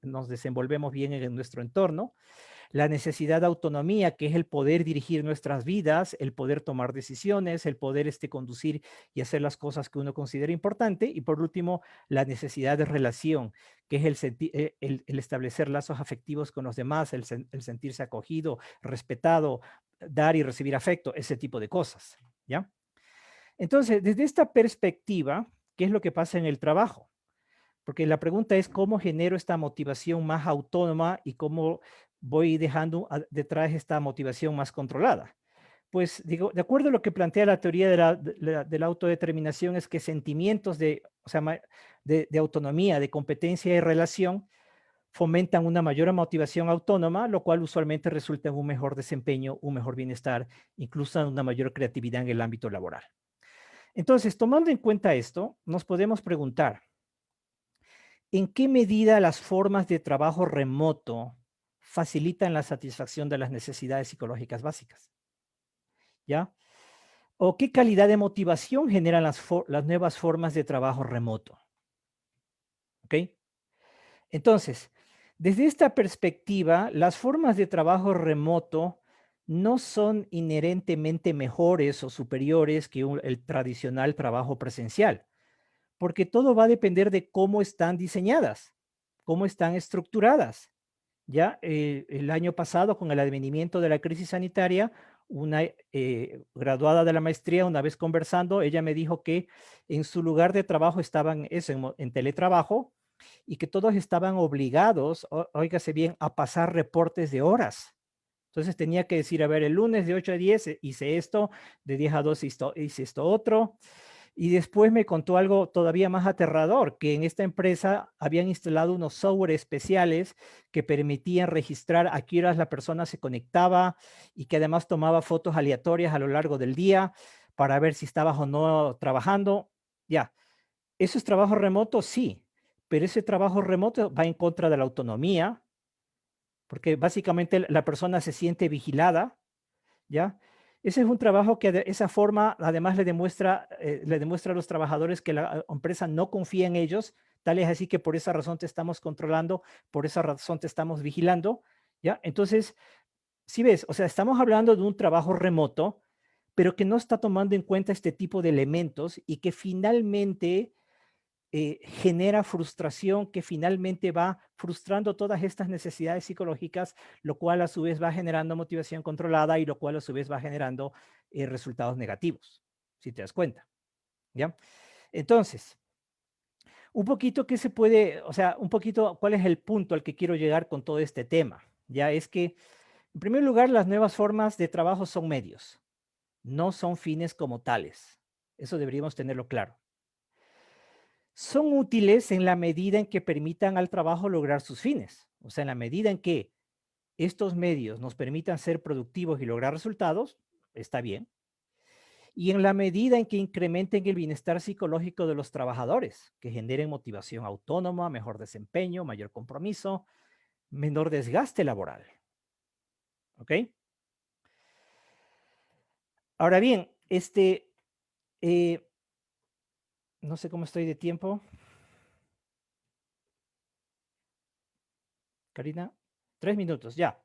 nos desenvolvemos bien en nuestro entorno. La necesidad de autonomía, que es el poder dirigir nuestras vidas, el poder tomar decisiones, el poder conducir y hacer las cosas que uno considera importante. Y por último, la necesidad de relación, que es el establecer lazos afectivos con los demás, el sentirse acogido, respetado, dar y recibir afecto, ese tipo de cosas, ¿ya? Entonces, desde esta perspectiva, ¿qué es lo que pasa en el trabajo? Porque la pregunta es cómo genero esta motivación más autónoma y cómo voy dejando detrás esta motivación más controlada. Pues digo, de acuerdo a lo que plantea la teoría de la autodeterminación, es que sentimientos de autonomía, de competencia y relación fomentan una mayor motivación autónoma, lo cual usualmente resulta en un mejor desempeño, un mejor bienestar, incluso en una mayor creatividad en el ámbito laboral. Entonces, tomando en cuenta esto, nos podemos preguntar, ¿en qué medida las formas de trabajo remoto facilitan la satisfacción de las necesidades psicológicas básicas? ¿Ya? ¿O qué calidad de motivación generan las nuevas formas de trabajo remoto? ¿Ok? Entonces, desde esta perspectiva, las formas de trabajo remoto no son inherentemente mejores o superiores que el tradicional trabajo presencial, porque todo va a depender de cómo están diseñadas, cómo están estructuradas. Ya el año pasado, con el advenimiento de la crisis sanitaria, una graduada de la maestría, una vez conversando, ella me dijo que en su lugar de trabajo estaban en teletrabajo y que todos estaban obligados, óigase bien, a pasar reportes de horas. Entonces tenía que decir, a ver, el lunes de 8 a 10 hice esto, de 10 a 2 hice esto otro. Y después me contó algo todavía más aterrador, que en esta empresa habían instalado unos software especiales que permitían registrar a qué horas la persona se conectaba y que además tomaba fotos aleatorias a lo largo del día para ver si estabas o no trabajando. Ya, ¿eso es trabajo remoto? Sí, pero ese trabajo remoto va en contra de la autonomía, porque básicamente la persona se siente vigilada, ¿ya? Ese es un trabajo que de esa forma además le demuestra a los trabajadores que la empresa no confía en ellos, tal es así que por esa razón te estamos controlando, por esa razón te estamos vigilando, ¿ya? Entonces, si ves, o sea, estamos hablando de un trabajo remoto, pero que no está tomando en cuenta este tipo de elementos y que finalmente genera frustración, que finalmente va frustrando todas estas necesidades psicológicas, lo cual a su vez va generando motivación controlada y lo cual a su vez va generando resultados negativos, si te das cuenta, ¿ya? Entonces, un poquito qué se puede, o sea, un poquito cuál es el punto al que quiero llegar con todo este tema, ya es que, en primer lugar, las nuevas formas de trabajo son medios. no son fines como tales. Eso deberíamos tenerlo claro. Son útiles en la medida en que permitan al trabajo lograr sus fines. O sea, en la medida en que estos medios nos permitan ser productivos y lograr resultados, está bien. Y en la medida en que incrementen el bienestar psicológico de los trabajadores, que generen motivación autónoma, mejor desempeño, mayor compromiso, menor desgaste laboral. ¿Ok? Ahora bien, no sé cómo estoy de tiempo. Karina, 3 minutos, ya.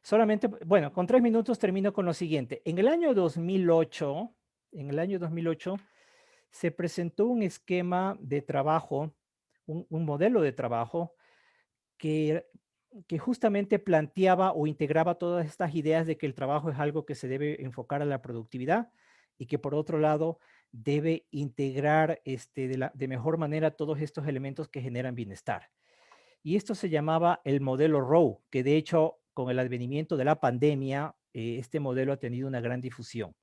Solamente, bueno, con 3 minutos termino con lo siguiente. En el año 2008, se presentó un esquema de trabajo, un modelo de trabajo que justamente planteaba o integraba todas estas ideas de que el trabajo es algo que se debe enfocar a la productividad y que por otro lado debe integrar de mejor manera todos estos elementos que generan bienestar. Y esto se llamaba el modelo Rowe, que de hecho con el advenimiento de la pandemia, este modelo ha tenido una gran difusión.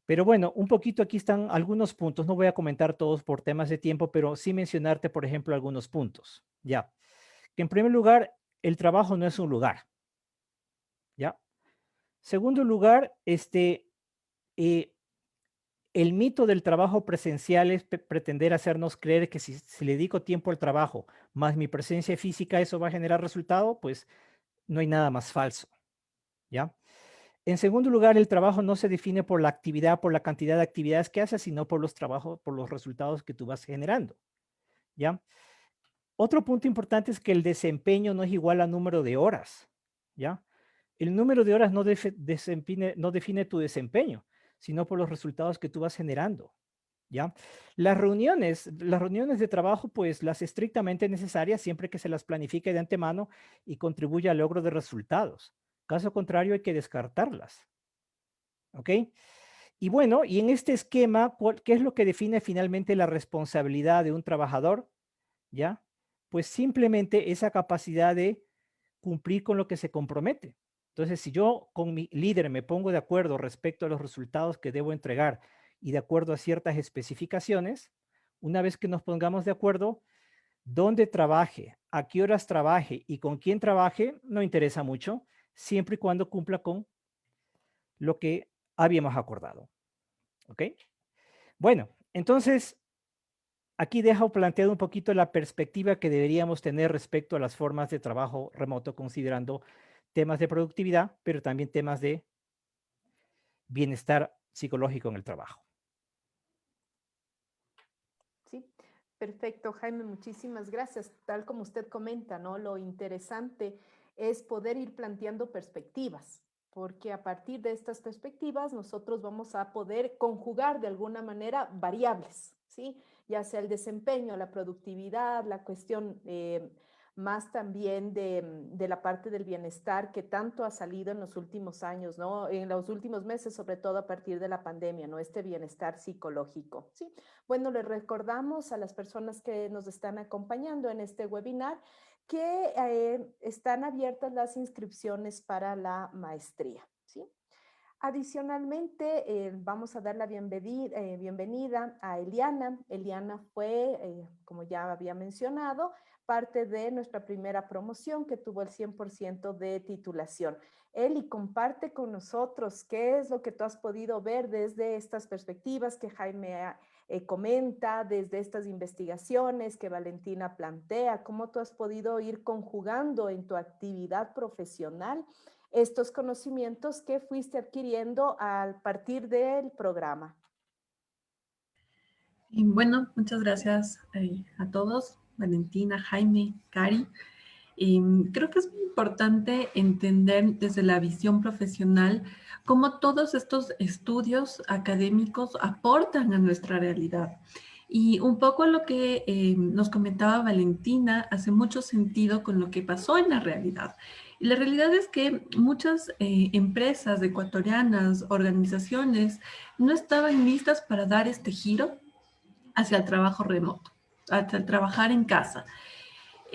Pero bueno, un poquito aquí están algunos puntos. No voy a comentar todos por temas de tiempo, pero sí mencionarte, por ejemplo, algunos puntos. Ya. Que en primer lugar, el trabajo no es un lugar. ¿Ya? Segundo lugar, el mito del trabajo presencial es pretender hacernos creer que si le dedico tiempo al trabajo más mi presencia física, eso va a generar resultado, pues no hay nada más falso. ¿Ya? En segundo lugar, el trabajo no se define por la actividad, por la cantidad de actividades que haces, sino por los resultados que tú vas generando. ¿Ya? Otro punto importante es que el desempeño no es igual al número de horas. ¿Ya? El número de horas no define tu desempeño, sino por los resultados que tú vas generando. ¿Ya? Las reuniones de trabajo, pues las estrictamente necesarias siempre que se las planifique de antemano y contribuya al logro de resultados. Caso contrario, hay que descartarlas. ¿Ok? Y bueno, y en este esquema, ¿qué es lo que define finalmente la responsabilidad de un trabajador? ¿Ya? Pues simplemente esa capacidad de cumplir con lo que se compromete. Entonces, si yo con mi líder me pongo de acuerdo respecto a los resultados que debo entregar y de acuerdo a ciertas especificaciones, una vez que nos pongamos de acuerdo, dónde trabaje, a qué horas trabaje y con quién trabaje, no interesa mucho, siempre y cuando cumpla con lo que habíamos acordado. ¿Ok? Bueno, entonces, aquí dejo planteado un poquito la perspectiva que deberíamos tener respecto a las formas de trabajo remoto, considerando temas de productividad, pero también temas de bienestar psicológico en el trabajo. Sí, perfecto, Jaime, muchísimas gracias. Tal como usted comenta, ¿no? Lo interesante es poder ir planteando perspectivas, porque a partir de estas perspectivas nosotros vamos a poder conjugar de alguna manera variables, ¿sí? Ya sea el desempeño, la productividad, la cuestión más también de la parte del bienestar que tanto ha salido en los últimos años, ¿no? En los últimos meses, sobre todo a partir de la pandemia, ¿no? Este bienestar psicológico, ¿sí? Bueno, les recordamos a las personas que nos están acompañando en este webinar que están abiertas las inscripciones para la maestría, ¿sí? Adicionalmente, vamos a dar la bienvenida a Eliana. Eliana fue, como ya había mencionado, parte de nuestra primera promoción que tuvo el 100% de titulación. Eli, comparte con nosotros qué es lo que tú has podido ver desde estas perspectivas que Jaime comenta, desde estas investigaciones que Valentina plantea, cómo tú has podido ir conjugando en tu actividad profesional estos conocimientos que fuiste adquiriendo a partir del programa. Y bueno, muchas gracias a todos, Valentina, Jaime, Cari. Creo que es muy importante entender desde la visión profesional cómo todos estos estudios académicos aportan a nuestra realidad. Y un poco lo que nos comentaba Valentina hace mucho sentido con lo que pasó en la realidad. Y la realidad es que muchas empresas ecuatorianas, organizaciones, no estaban listas para dar este giro hacia el trabajo remoto, hacia el trabajar en casa.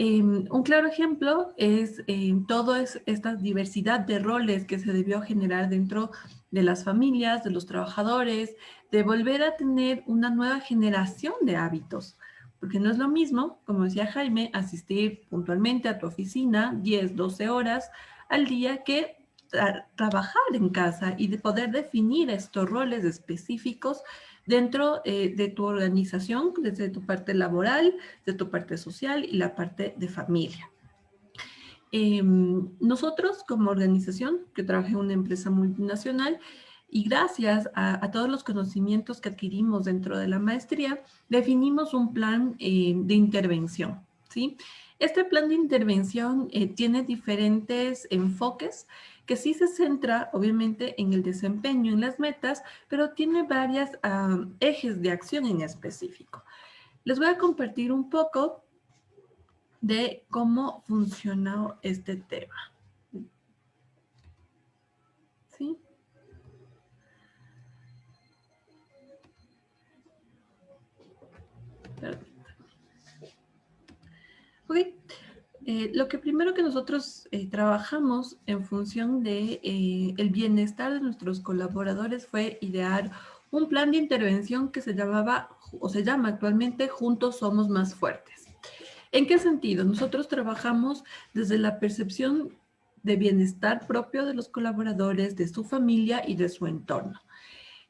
Un claro ejemplo es toda esta diversidad de roles que se debió generar dentro de las familias, de los trabajadores, de volver a tener una nueva generación de hábitos. Porque no es lo mismo, como decía Jaime, asistir puntualmente a tu oficina 10, 12 horas al día que trabajar en casa y de poder definir estos roles específicos dentro de tu organización, desde tu parte laboral, de tu parte social y la parte de familia. Nosotros como organización, que trabajé en una empresa multinacional, y gracias a todos los conocimientos que adquirimos dentro de la maestría, definimos un plan de intervención, ¿sí? Este plan de intervención tiene diferentes enfoques que sí se centra, obviamente, en el desempeño, en las metas, pero tiene varios ejes de acción en específico. Les voy a compartir un poco de cómo funcionó este tema. ¿Sí? Ok. Lo que primero que nosotros trabajamos en función de el bienestar de nuestros colaboradores fue idear un plan de intervención que se llamaba o se llama actualmente Juntos Somos Más Fuertes. ¿En qué sentido? Nosotros trabajamos desde la percepción de bienestar propio de los colaboradores, de su familia y de su entorno.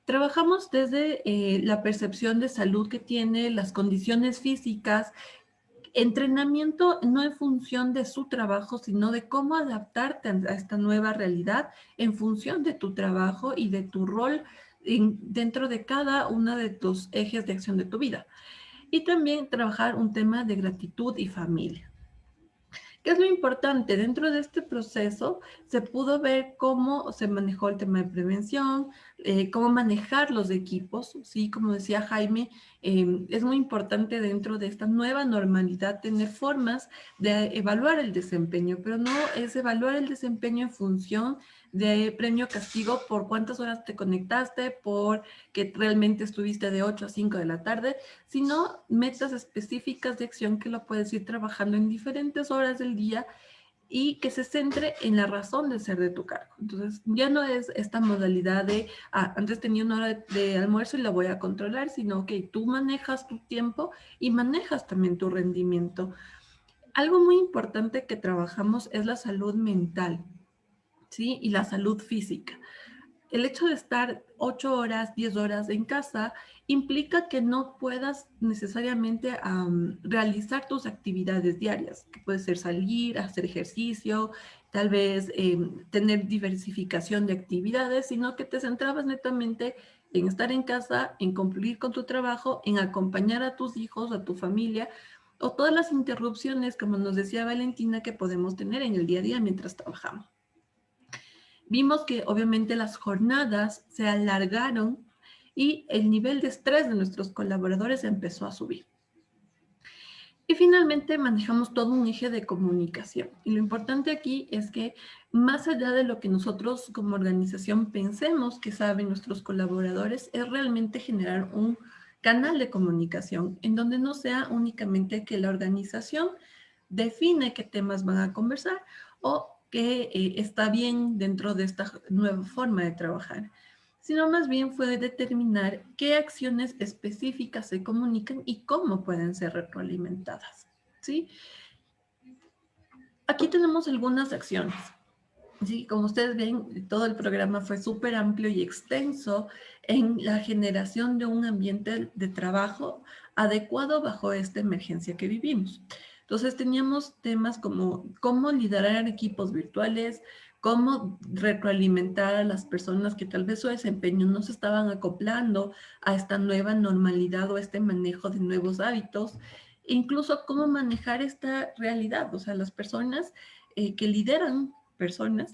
Trabajamos desde la percepción de salud que tiene, las condiciones físicas, entrenamiento no en función de su trabajo, sino de cómo adaptarte a esta nueva realidad en función de tu trabajo y de tu rol dentro de cada uno de tus ejes de acción de tu vida. Y también trabajar un tema de gratitud y familia. ¿Qué es lo importante? Dentro de este proceso se pudo ver cómo se manejó el tema de prevención, cómo manejar los equipos, ¿sí? Como decía Jaime, es muy importante dentro de esta nueva normalidad tener formas de evaluar el desempeño, pero no es evaluar el desempeño en función de premio-castigo por cuántas horas te conectaste, por que realmente estuviste de 8 a 5 de la tarde, sino metas específicas de acción que lo puedes ir trabajando en diferentes horas del día y que se centre en la razón de ser de tu cargo. Entonces, ya no es esta modalidad de, antes tenía una hora de almuerzo y la voy a controlar, sino que tú manejas tu tiempo y manejas también tu rendimiento. Algo muy importante que trabajamos es la salud mental, ¿sí? Y la salud física. El hecho de estar 8 horas, 10 horas en casa implica que no puedas necesariamente realizar tus actividades diarias, que puede ser salir, hacer ejercicio, tal vez tener diversificación de actividades, sino que te centrabas netamente en estar en casa, en cumplir con tu trabajo, en acompañar a tus hijos, a tu familia, o todas las interrupciones, como nos decía Valentina, que podemos tener en el día a día mientras trabajamos. Vimos que obviamente las jornadas se alargaron y el nivel de estrés de nuestros colaboradores empezó a subir. Y finalmente manejamos todo un eje de comunicación. Y lo importante aquí es que más allá de lo que nosotros como organización pensemos que saben nuestros colaboradores, es realmente generar un canal de comunicación en donde no sea únicamente que la organización define qué temas van a conversar o que está bien dentro de esta nueva forma de trabajar, sino más bien fue determinar qué acciones específicas se comunican y cómo pueden ser retroalimentadas, ¿sí? Aquí tenemos algunas acciones. Sí, como ustedes ven, todo el programa fue súper amplio y extenso en la generación de un ambiente de trabajo adecuado bajo esta emergencia que vivimos. Entonces teníamos temas como cómo liderar equipos virtuales, cómo retroalimentar a las personas que tal vez su desempeño no se estaban acoplando a esta nueva normalidad o este manejo de nuevos hábitos, e incluso cómo manejar esta realidad, o sea, las personas que lideran personas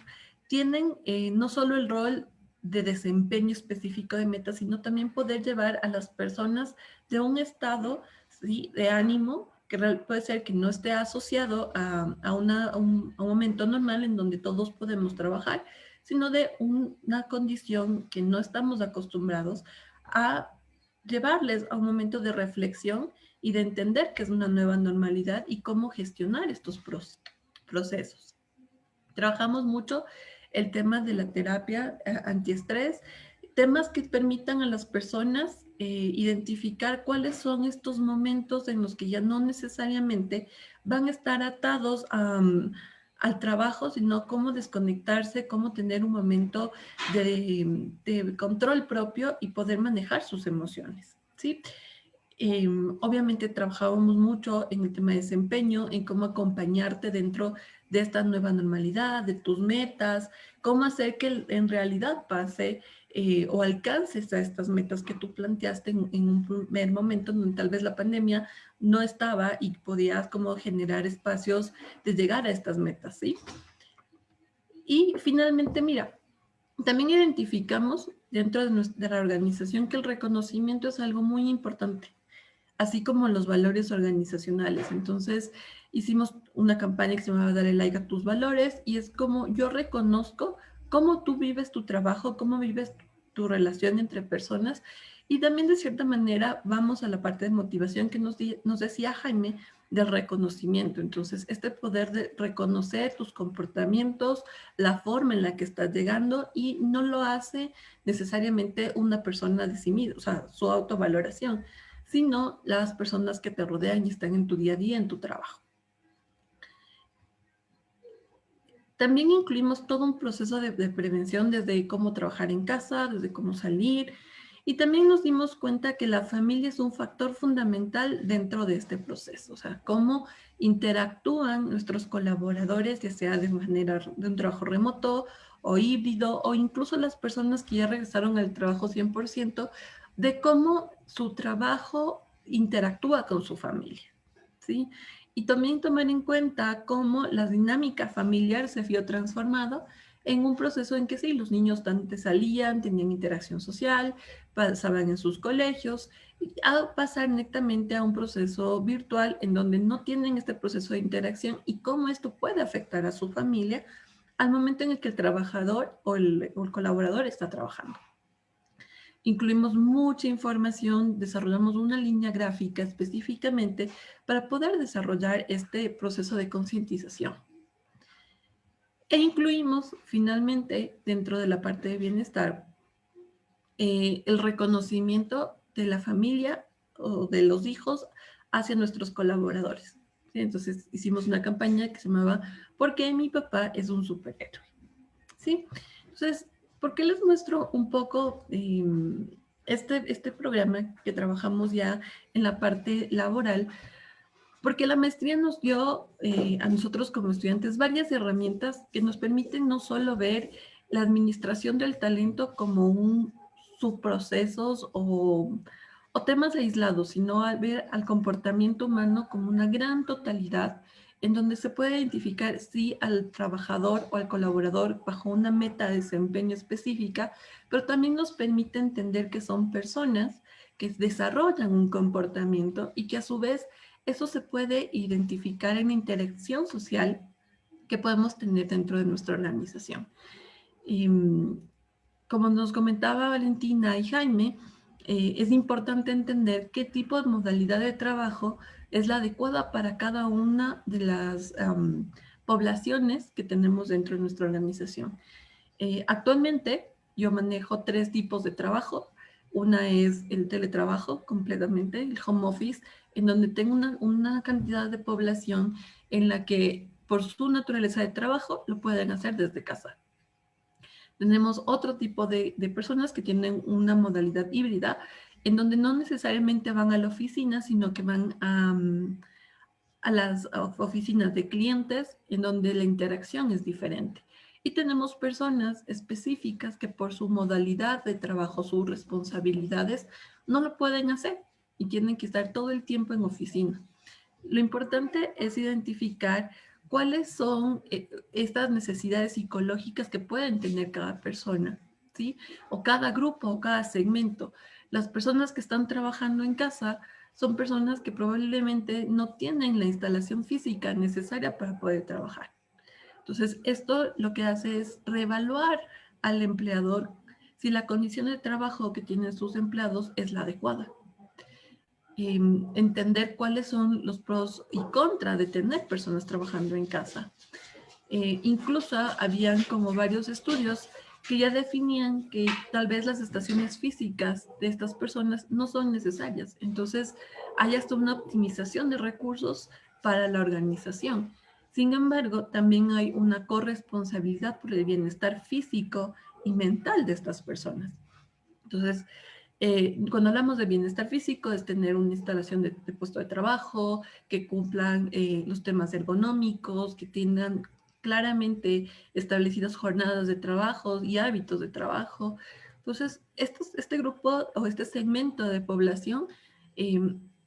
tienen no solo el rol de desempeño específico de metas, sino también poder llevar a las personas de un estado, ¿sí?, de ánimo, que puede ser que no esté asociado a un momento normal en donde todos podemos trabajar, sino de una condición que no estamos acostumbrados a llevarles a un momento de reflexión y de entender que es una nueva normalidad y cómo gestionar estos procesos. Trabajamos mucho el tema de la terapia antiestrés, temas que permitan a las personas identificar cuáles son estos momentos en los que ya no necesariamente van a estar atados al trabajo, sino cómo desconectarse, cómo tener un momento de control propio y poder manejar sus emociones, ¿sí? Obviamente trabajábamos mucho en el tema de desempeño, en cómo acompañarte dentro de esta nueva normalidad, de tus metas, cómo hacer que en realidad pase o alcances a estas metas que tú planteaste en un primer momento donde tal vez la pandemia no estaba y podías como generar espacios de llegar a estas metas, ¿sí? Y finalmente, mira, también identificamos dentro de la organización que el reconocimiento es algo muy importante, así como los valores organizacionales. Entonces, hicimos una campaña que se llamaba Dale like a tus valores y es como yo reconozco cómo tú vives tu trabajo, cómo vives tu relación entre personas y también de cierta manera vamos a la parte de motivación que nos decía Jaime del reconocimiento. Entonces, este poder de reconocer tus comportamientos, la forma en la que estás llegando y no lo hace necesariamente una persona de sí misma, o sea, su autovaloración, sino las personas que te rodean y están en tu día a día, en tu trabajo. También incluimos todo un proceso de prevención desde cómo trabajar en casa, desde cómo salir, y también nos dimos cuenta que la familia es un factor fundamental dentro de este proceso, o sea, cómo interactúan nuestros colaboradores, ya sea de manera de un trabajo remoto o híbrido, o incluso las personas que ya regresaron al trabajo 100%, de cómo su trabajo interactúa con su familia, ¿sí? Y también tomar en cuenta cómo la dinámica familiar se vio transformado en un proceso en que sí, los niños antes salían, tenían interacción social, pasaban en sus colegios, a pasar netamente a un proceso virtual en donde no tienen este proceso de interacción y cómo esto puede afectar a su familia al momento en el que el trabajador o el colaborador está trabajando. Incluimos mucha información, desarrollamos una línea gráfica específicamente para poder desarrollar este proceso de concientización. E incluimos finalmente dentro de la parte de bienestar el reconocimiento de la familia o de los hijos hacia nuestros colaboradores. ¿Sí? Entonces hicimos una campaña que se llamaba ¿Por qué mi papá es un superhéroe? ¿Sí? Entonces, ¿por qué les muestro un poco este programa que trabajamos ya en la parte laboral? Porque la maestría nos dio a nosotros como estudiantes varias herramientas que nos permiten no solo ver la administración del talento como un subprocesos o temas aislados, sino a ver al comportamiento humano como una gran totalidad en donde se puede identificar sí al trabajador o al colaborador bajo una meta de desempeño específica, pero también nos permite entender que son personas que desarrollan un comportamiento y que a su vez eso se puede identificar en la interacción social que podemos tener dentro de nuestra organización. Y, como nos comentaba Valentina y Jaime, es importante entender qué tipo de modalidad de trabajo es la adecuada para cada una de las poblaciones que tenemos dentro de nuestra organización. Actualmente yo manejo 3 tipos de trabajo. Una es el teletrabajo completamente, el home office, en donde tengo una cantidad de población en la que por su naturaleza de trabajo lo pueden hacer desde casa. Tenemos otro tipo de personas que tienen una modalidad híbrida, en donde no necesariamente van a la oficina, sino que van a las oficinas de clientes, en donde la interacción es diferente. Y tenemos personas específicas que por su modalidad de trabajo, sus responsabilidades, no lo pueden hacer y tienen que estar todo el tiempo en oficina. Lo importante es identificar cuáles son estas necesidades psicológicas que pueden tener cada persona, ¿sí? O cada grupo o cada segmento. Las personas que están trabajando en casa son personas que probablemente no tienen la instalación física necesaria para poder trabajar. Entonces, esto lo que hace es reevaluar al empleador si la condición de trabajo que tienen sus empleados es la adecuada. entender cuáles son los pros y contras de tener personas trabajando en casa. Incluso habían como varios estudios que ya definían que tal vez las estaciones físicas de estas personas no son necesarias. Entonces, hay hasta una optimización de recursos para la organización. Sin embargo, también hay una corresponsabilidad por el bienestar físico y mental de estas personas. Entonces, cuando hablamos de bienestar físico, es tener una instalación de puesto de trabajo, que cumplan los temas ergonómicos, que tengan claramente establecidas jornadas de trabajo y hábitos de trabajo. Entonces, este grupo o este segmento de población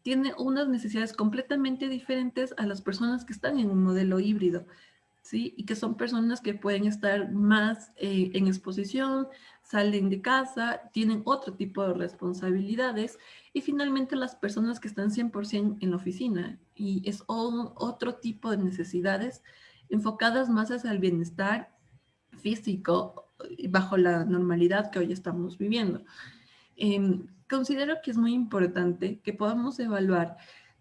tiene unas necesidades completamente diferentes a las personas que están en un modelo híbrido. ¿Sí? Y que son personas que pueden estar más en exposición, salen de casa, tienen otro tipo de responsabilidades y finalmente las personas que están 100% en la oficina y es otro tipo de necesidades enfocadas más hacia el bienestar físico bajo la normalidad que hoy estamos viviendo. Considero que es muy importante que podamos evaluar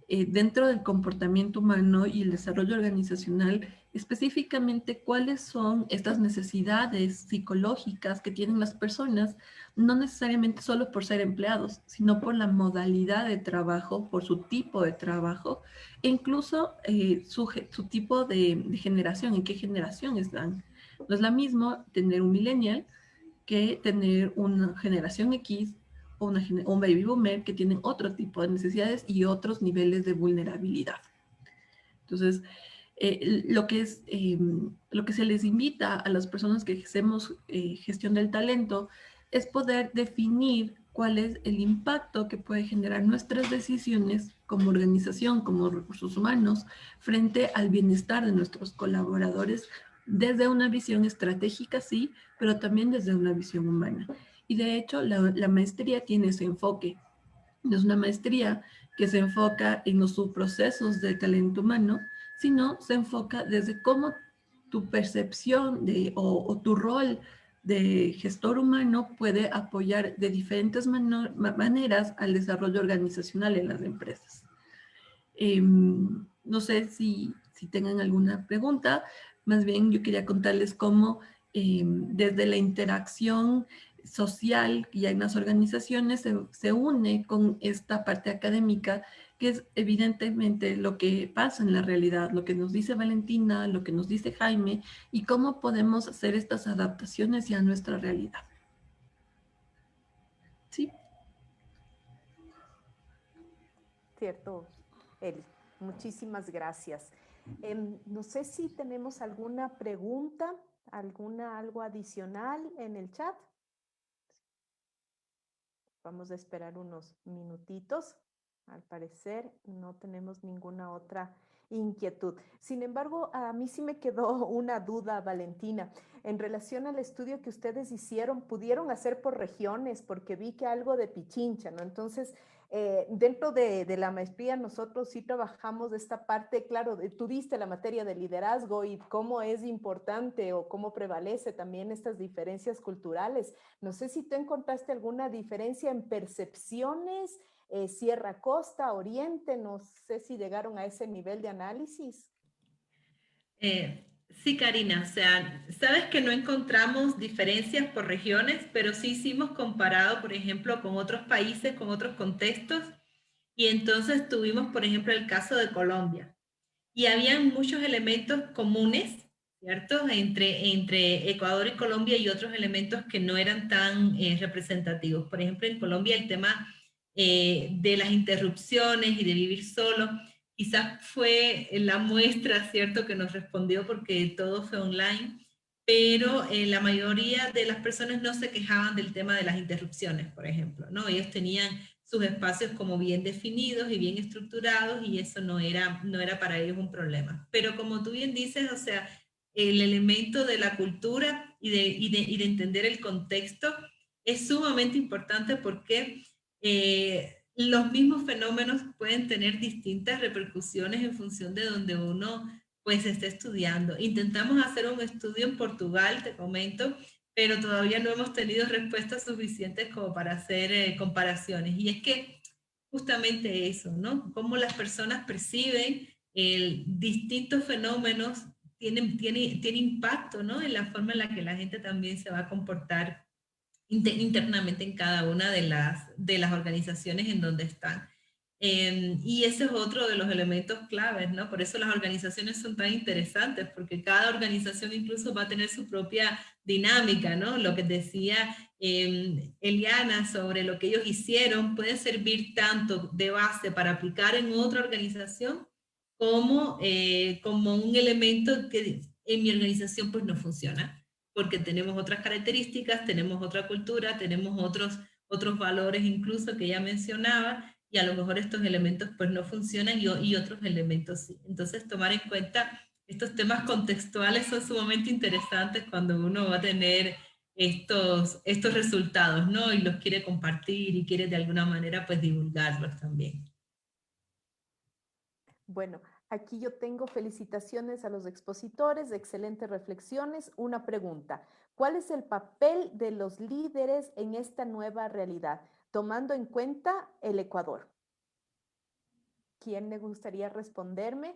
dentro del comportamiento humano y el desarrollo organizacional específicamente cuáles son estas necesidades psicológicas que tienen las personas, no necesariamente solo por ser empleados, sino por la modalidad de trabajo, por su tipo de trabajo, e incluso su tipo de generación, en qué generación están. No es lo mismo tener un millennial que tener una generación X o un baby boomer que tienen otro tipo de necesidades y otros niveles de vulnerabilidad. Entonces, lo que se les invita a las personas que hacemos gestión del talento es poder definir cuál es el impacto que puede generar nuestras decisiones como organización, como recursos humanos, frente al bienestar de nuestros colaboradores desde una visión estratégica, sí, pero también desde una visión humana. Y de hecho, la maestría tiene ese enfoque. Es una maestría que se enfoca en los subprocesos del talento humano, sino se enfoca desde cómo tu percepción o tu rol de gestor humano puede apoyar de diferentes maneras al desarrollo organizacional en las empresas. No sé si tengan alguna pregunta, más bien yo quería contarles cómo desde la interacción social que hay en las organizaciones se une con esta parte académica, que es evidentemente lo que pasa en la realidad, lo que nos dice Valentina, lo que nos dice Jaime, y cómo podemos hacer estas adaptaciones ya a nuestra realidad. ¿Sí? Cierto, Eli. Muchísimas gracias. No sé si tenemos alguna pregunta, algo adicional en el chat. Vamos a esperar unos minutitos. Al parecer no tenemos ninguna otra inquietud. Sin embargo, a mí sí me quedó una duda, Valentina, en relación al estudio que ustedes hicieron. ¿Pudieron hacer por regiones? Porque vi que algo de Pichincha, ¿no? Entonces, dentro de la maestría nosotros sí trabajamos esta parte, claro, tú diste la materia de liderazgo y cómo es importante o cómo prevalece también estas diferencias culturales. No sé si tú encontraste alguna diferencia en percepciones, Sierra Costa, Oriente, no sé si llegaron a ese nivel de análisis. Sí, Karina, o sea, sabes que no encontramos diferencias por regiones, pero sí hicimos comparado, por ejemplo, con otros países, con otros contextos, y entonces tuvimos, por ejemplo, el caso de Colombia, y habían muchos elementos comunes, ¿cierto?, entre Ecuador y Colombia y otros elementos que no eran tan representativos. Por ejemplo, en Colombia el tema de las interrupciones y de vivir solo, quizás fue la muestra, ¿cierto?, que nos respondió porque todo fue online, pero la mayoría de las personas no se quejaban del tema de las interrupciones, por ejemplo, ¿no? Ellos tenían sus espacios como bien definidos y bien estructurados y eso no era para ellos un problema. Pero como tú bien dices, o sea, el elemento de la cultura y de entender el contexto es sumamente importante porque los mismos fenómenos pueden tener distintas repercusiones en función de donde uno pues esté estudiando. Intentamos hacer un estudio en Portugal, te comento, pero todavía no hemos tenido respuestas suficientes como para hacer comparaciones. Y es que justamente eso, ¿no? Cómo las personas perciben distintos fenómenos, tiene impacto, ¿no? En la forma en la que la gente también se va a comportar internamente en cada una de las organizaciones en donde están. Y ese es otro de los elementos claves, ¿no? Por eso las organizaciones son tan interesantes, porque cada organización incluso va a tener su propia dinámica, ¿no? Lo que decía Eliana sobre lo que ellos hicieron puede servir tanto de base para aplicar en otra organización como, como un elemento que en mi organización pues no funciona, porque tenemos otras características, tenemos otra cultura, tenemos otros valores incluso que ella mencionaba, y a lo mejor estos elementos pues no funcionan y otros elementos sí. Entonces tomar en cuenta estos temas contextuales son sumamente interesantes cuando uno va a tener estos resultados, ¿no? Y los quiere compartir y quiere de alguna manera pues divulgarlos también. Bueno, aquí yo tengo felicitaciones a los expositores, excelentes reflexiones. Una pregunta, ¿cuál es el papel de los líderes en esta nueva realidad, tomando en cuenta el Ecuador? ¿Quién le gustaría responderme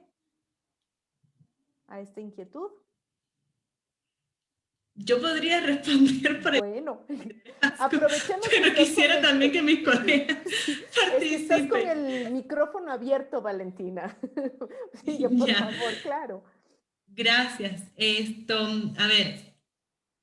a esta inquietud? Yo podría responder por Bueno, aprovechemos que pero quisiera también que mis colegas sí, participen. es que estás con el micrófono abierto, Valentina. Sigue, por favor, claro. Gracias. A ver,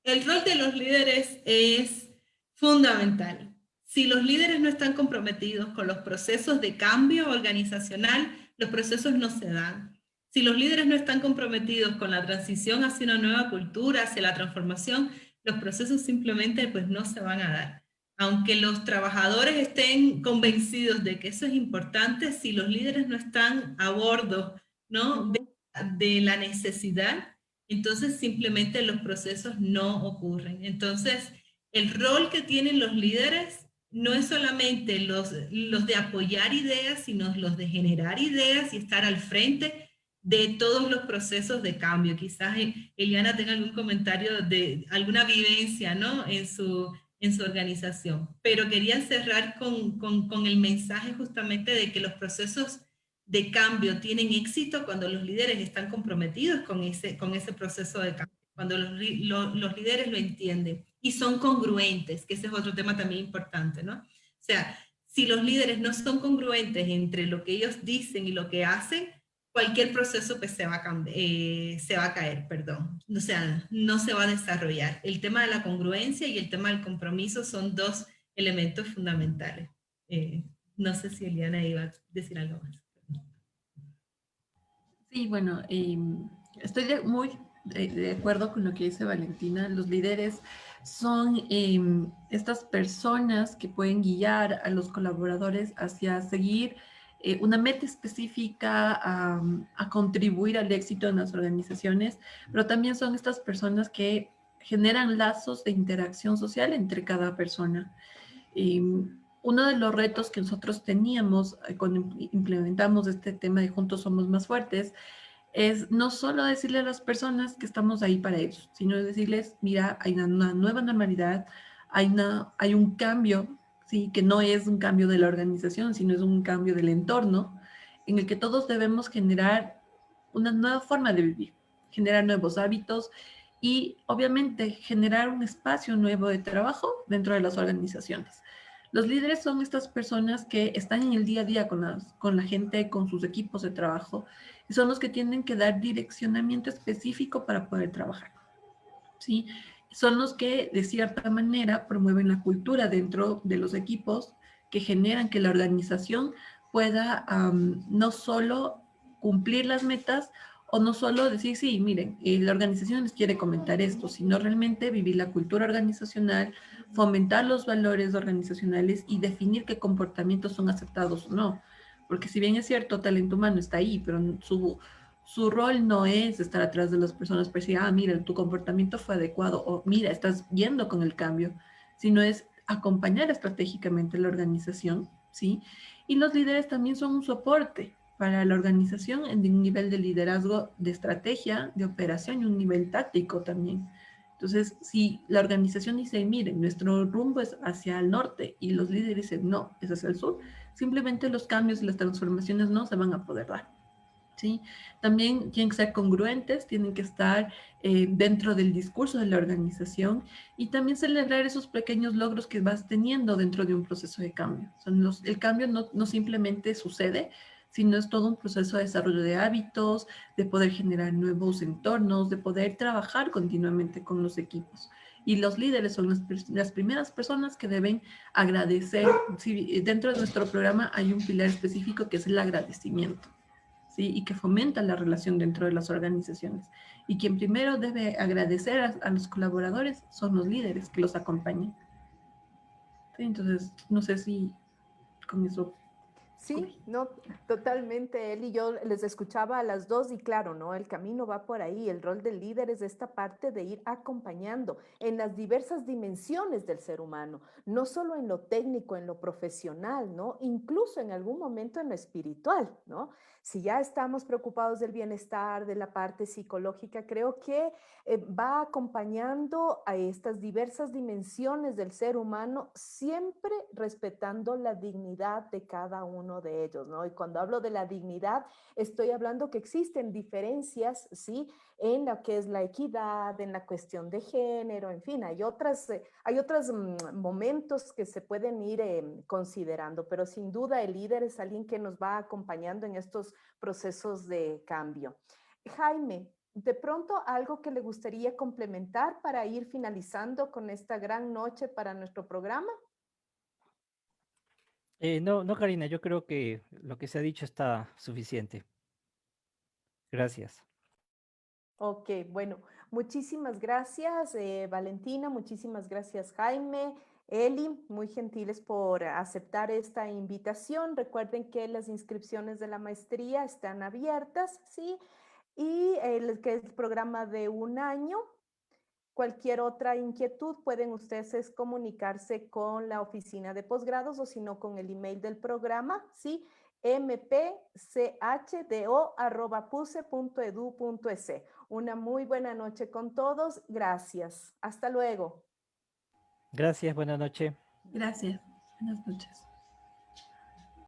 el rol de los líderes es fundamental. Si los líderes no están comprometidos con los procesos de cambio organizacional, los procesos no se dan. Si los líderes no están comprometidos con la transición hacia una nueva cultura, hacia la transformación, los procesos simplemente pues no se van a dar. Aunque los trabajadores estén convencidos de que eso es importante, si los líderes no están a bordo, ¿no? de la necesidad, entonces simplemente los procesos no ocurren. Entonces, el rol que tienen los líderes no es solamente los de apoyar ideas, sino los de generar ideas y estar al frente de todos los procesos de cambio. Quizás Eliana tenga algún comentario de alguna vivencia, ¿no? en su organización. Pero quería cerrar con el mensaje justamente de que los procesos de cambio tienen éxito cuando los líderes están comprometidos con ese proceso de cambio, cuando los líderes lo entienden y son congruentes, que ese es otro tema también importante, ¿no? O sea, si los líderes no son congruentes entre lo que ellos dicen y lo que hacen, cualquier proceso pues se va a caer, perdón. O sea, no se va a desarrollar. El tema de la congruencia y el tema del compromiso son dos elementos fundamentales. No sé si Eliana iba a decir algo más. Sí, bueno, estoy muy de acuerdo con lo que dice Valentina. Los líderes son estas personas que pueden guiar a los colaboradores hacia seguir una meta específica, a contribuir al éxito en las organizaciones, pero también son estas personas que generan lazos de interacción social entre cada persona. Uno de los retos que nosotros teníamos cuando implementamos este tema de Juntos Somos Más Fuertes es no solo decirle a las personas que estamos ahí para ellos, sino decirles, mira, hay una nueva normalidad, hay un cambio, ¿sí? Que no es un cambio de la organización, sino es un cambio del entorno en el que todos debemos generar una nueva forma de vivir, generar nuevos hábitos y obviamente generar un espacio nuevo de trabajo dentro de las organizaciones. Los líderes son estas personas que están en el día a día con la gente, con sus equipos de trabajo, y son los que tienen que dar direccionamiento específico para poder trabajar, ¿sí? Son los que, de cierta manera, promueven la cultura dentro de los equipos que generan que la organización pueda no solo cumplir las metas o no solo decir, sí, miren, la organización les quiere comentar esto, sino realmente vivir la cultura organizacional, fomentar los valores organizacionales y definir qué comportamientos son aceptados o no. Porque si bien es cierto, talento humano está ahí, pero su rol no es estar atrás de las personas para decir, mira, tu comportamiento fue adecuado o mira, estás yendo con el cambio, sino es acompañar estratégicamente la organización, ¿sí? Y los líderes también son un soporte para la organización en un nivel de liderazgo, de estrategia, de operación y un nivel táctico también. Entonces, si la organización dice, miren, nuestro rumbo es hacia el norte y los líderes dicen, no, es hacia el sur, simplemente los cambios y las transformaciones no se van a poder dar. ¿Sí? También tienen que ser congruentes, tienen que estar dentro del discurso de la organización y también celebrar esos pequeños logros que vas teniendo dentro de un proceso de cambio. El cambio no simplemente sucede, sino es todo un proceso de desarrollo de hábitos, de poder generar nuevos entornos, de poder trabajar continuamente con los equipos. Y los líderes son las primeras personas que deben agradecer. Sí, dentro de nuestro programa hay un pilar específico que es el agradecimiento. ¿Sí? Y que fomenta la relación dentro de las organizaciones. Y quien primero debe agradecer a los colaboradores son los líderes que los acompañan. ¿Sí? Entonces, no sé si con eso... Sí, no, totalmente. Él y yo les escuchaba a las dos y claro, ¿no? El camino va por ahí. El rol del líder es esta parte de ir acompañando en las diversas dimensiones del ser humano, no solo en lo técnico, en lo profesional, ¿no? Incluso en algún momento en lo espiritual, ¿no? Si ya estamos preocupados del bienestar, de la parte psicológica, creo que va acompañando a estas diversas dimensiones del ser humano, siempre respetando la dignidad de cada uno de ellos, ¿no? Y cuando hablo de la dignidad, estoy hablando que existen diferencias, ¿sí? En lo que es la equidad, en la cuestión de género, en fin, hay otros momentos que se pueden ir considerando, pero sin duda el líder es alguien que nos va acompañando en estos procesos de cambio. Jaime, de pronto algo que le gustaría complementar para ir finalizando con esta gran noche para nuestro programa. No, no, Karina, yo creo que lo que se ha dicho está suficiente. Gracias. Ok, bueno, muchísimas gracias, Valentina, muchísimas gracias, Jaime. Eli, muy gentiles por aceptar esta invitación. Recuerden que las inscripciones de la maestría están abiertas, ¿sí? Y que es el programa de un año. Cualquier otra inquietud pueden ustedes comunicarse con la oficina de posgrados o si no con el email del programa, ¿sí? mpchdo@puse.edu.es. Una muy buena noche con todos. Gracias. Hasta luego. Gracias, buenas noches. Gracias. Buenas noches.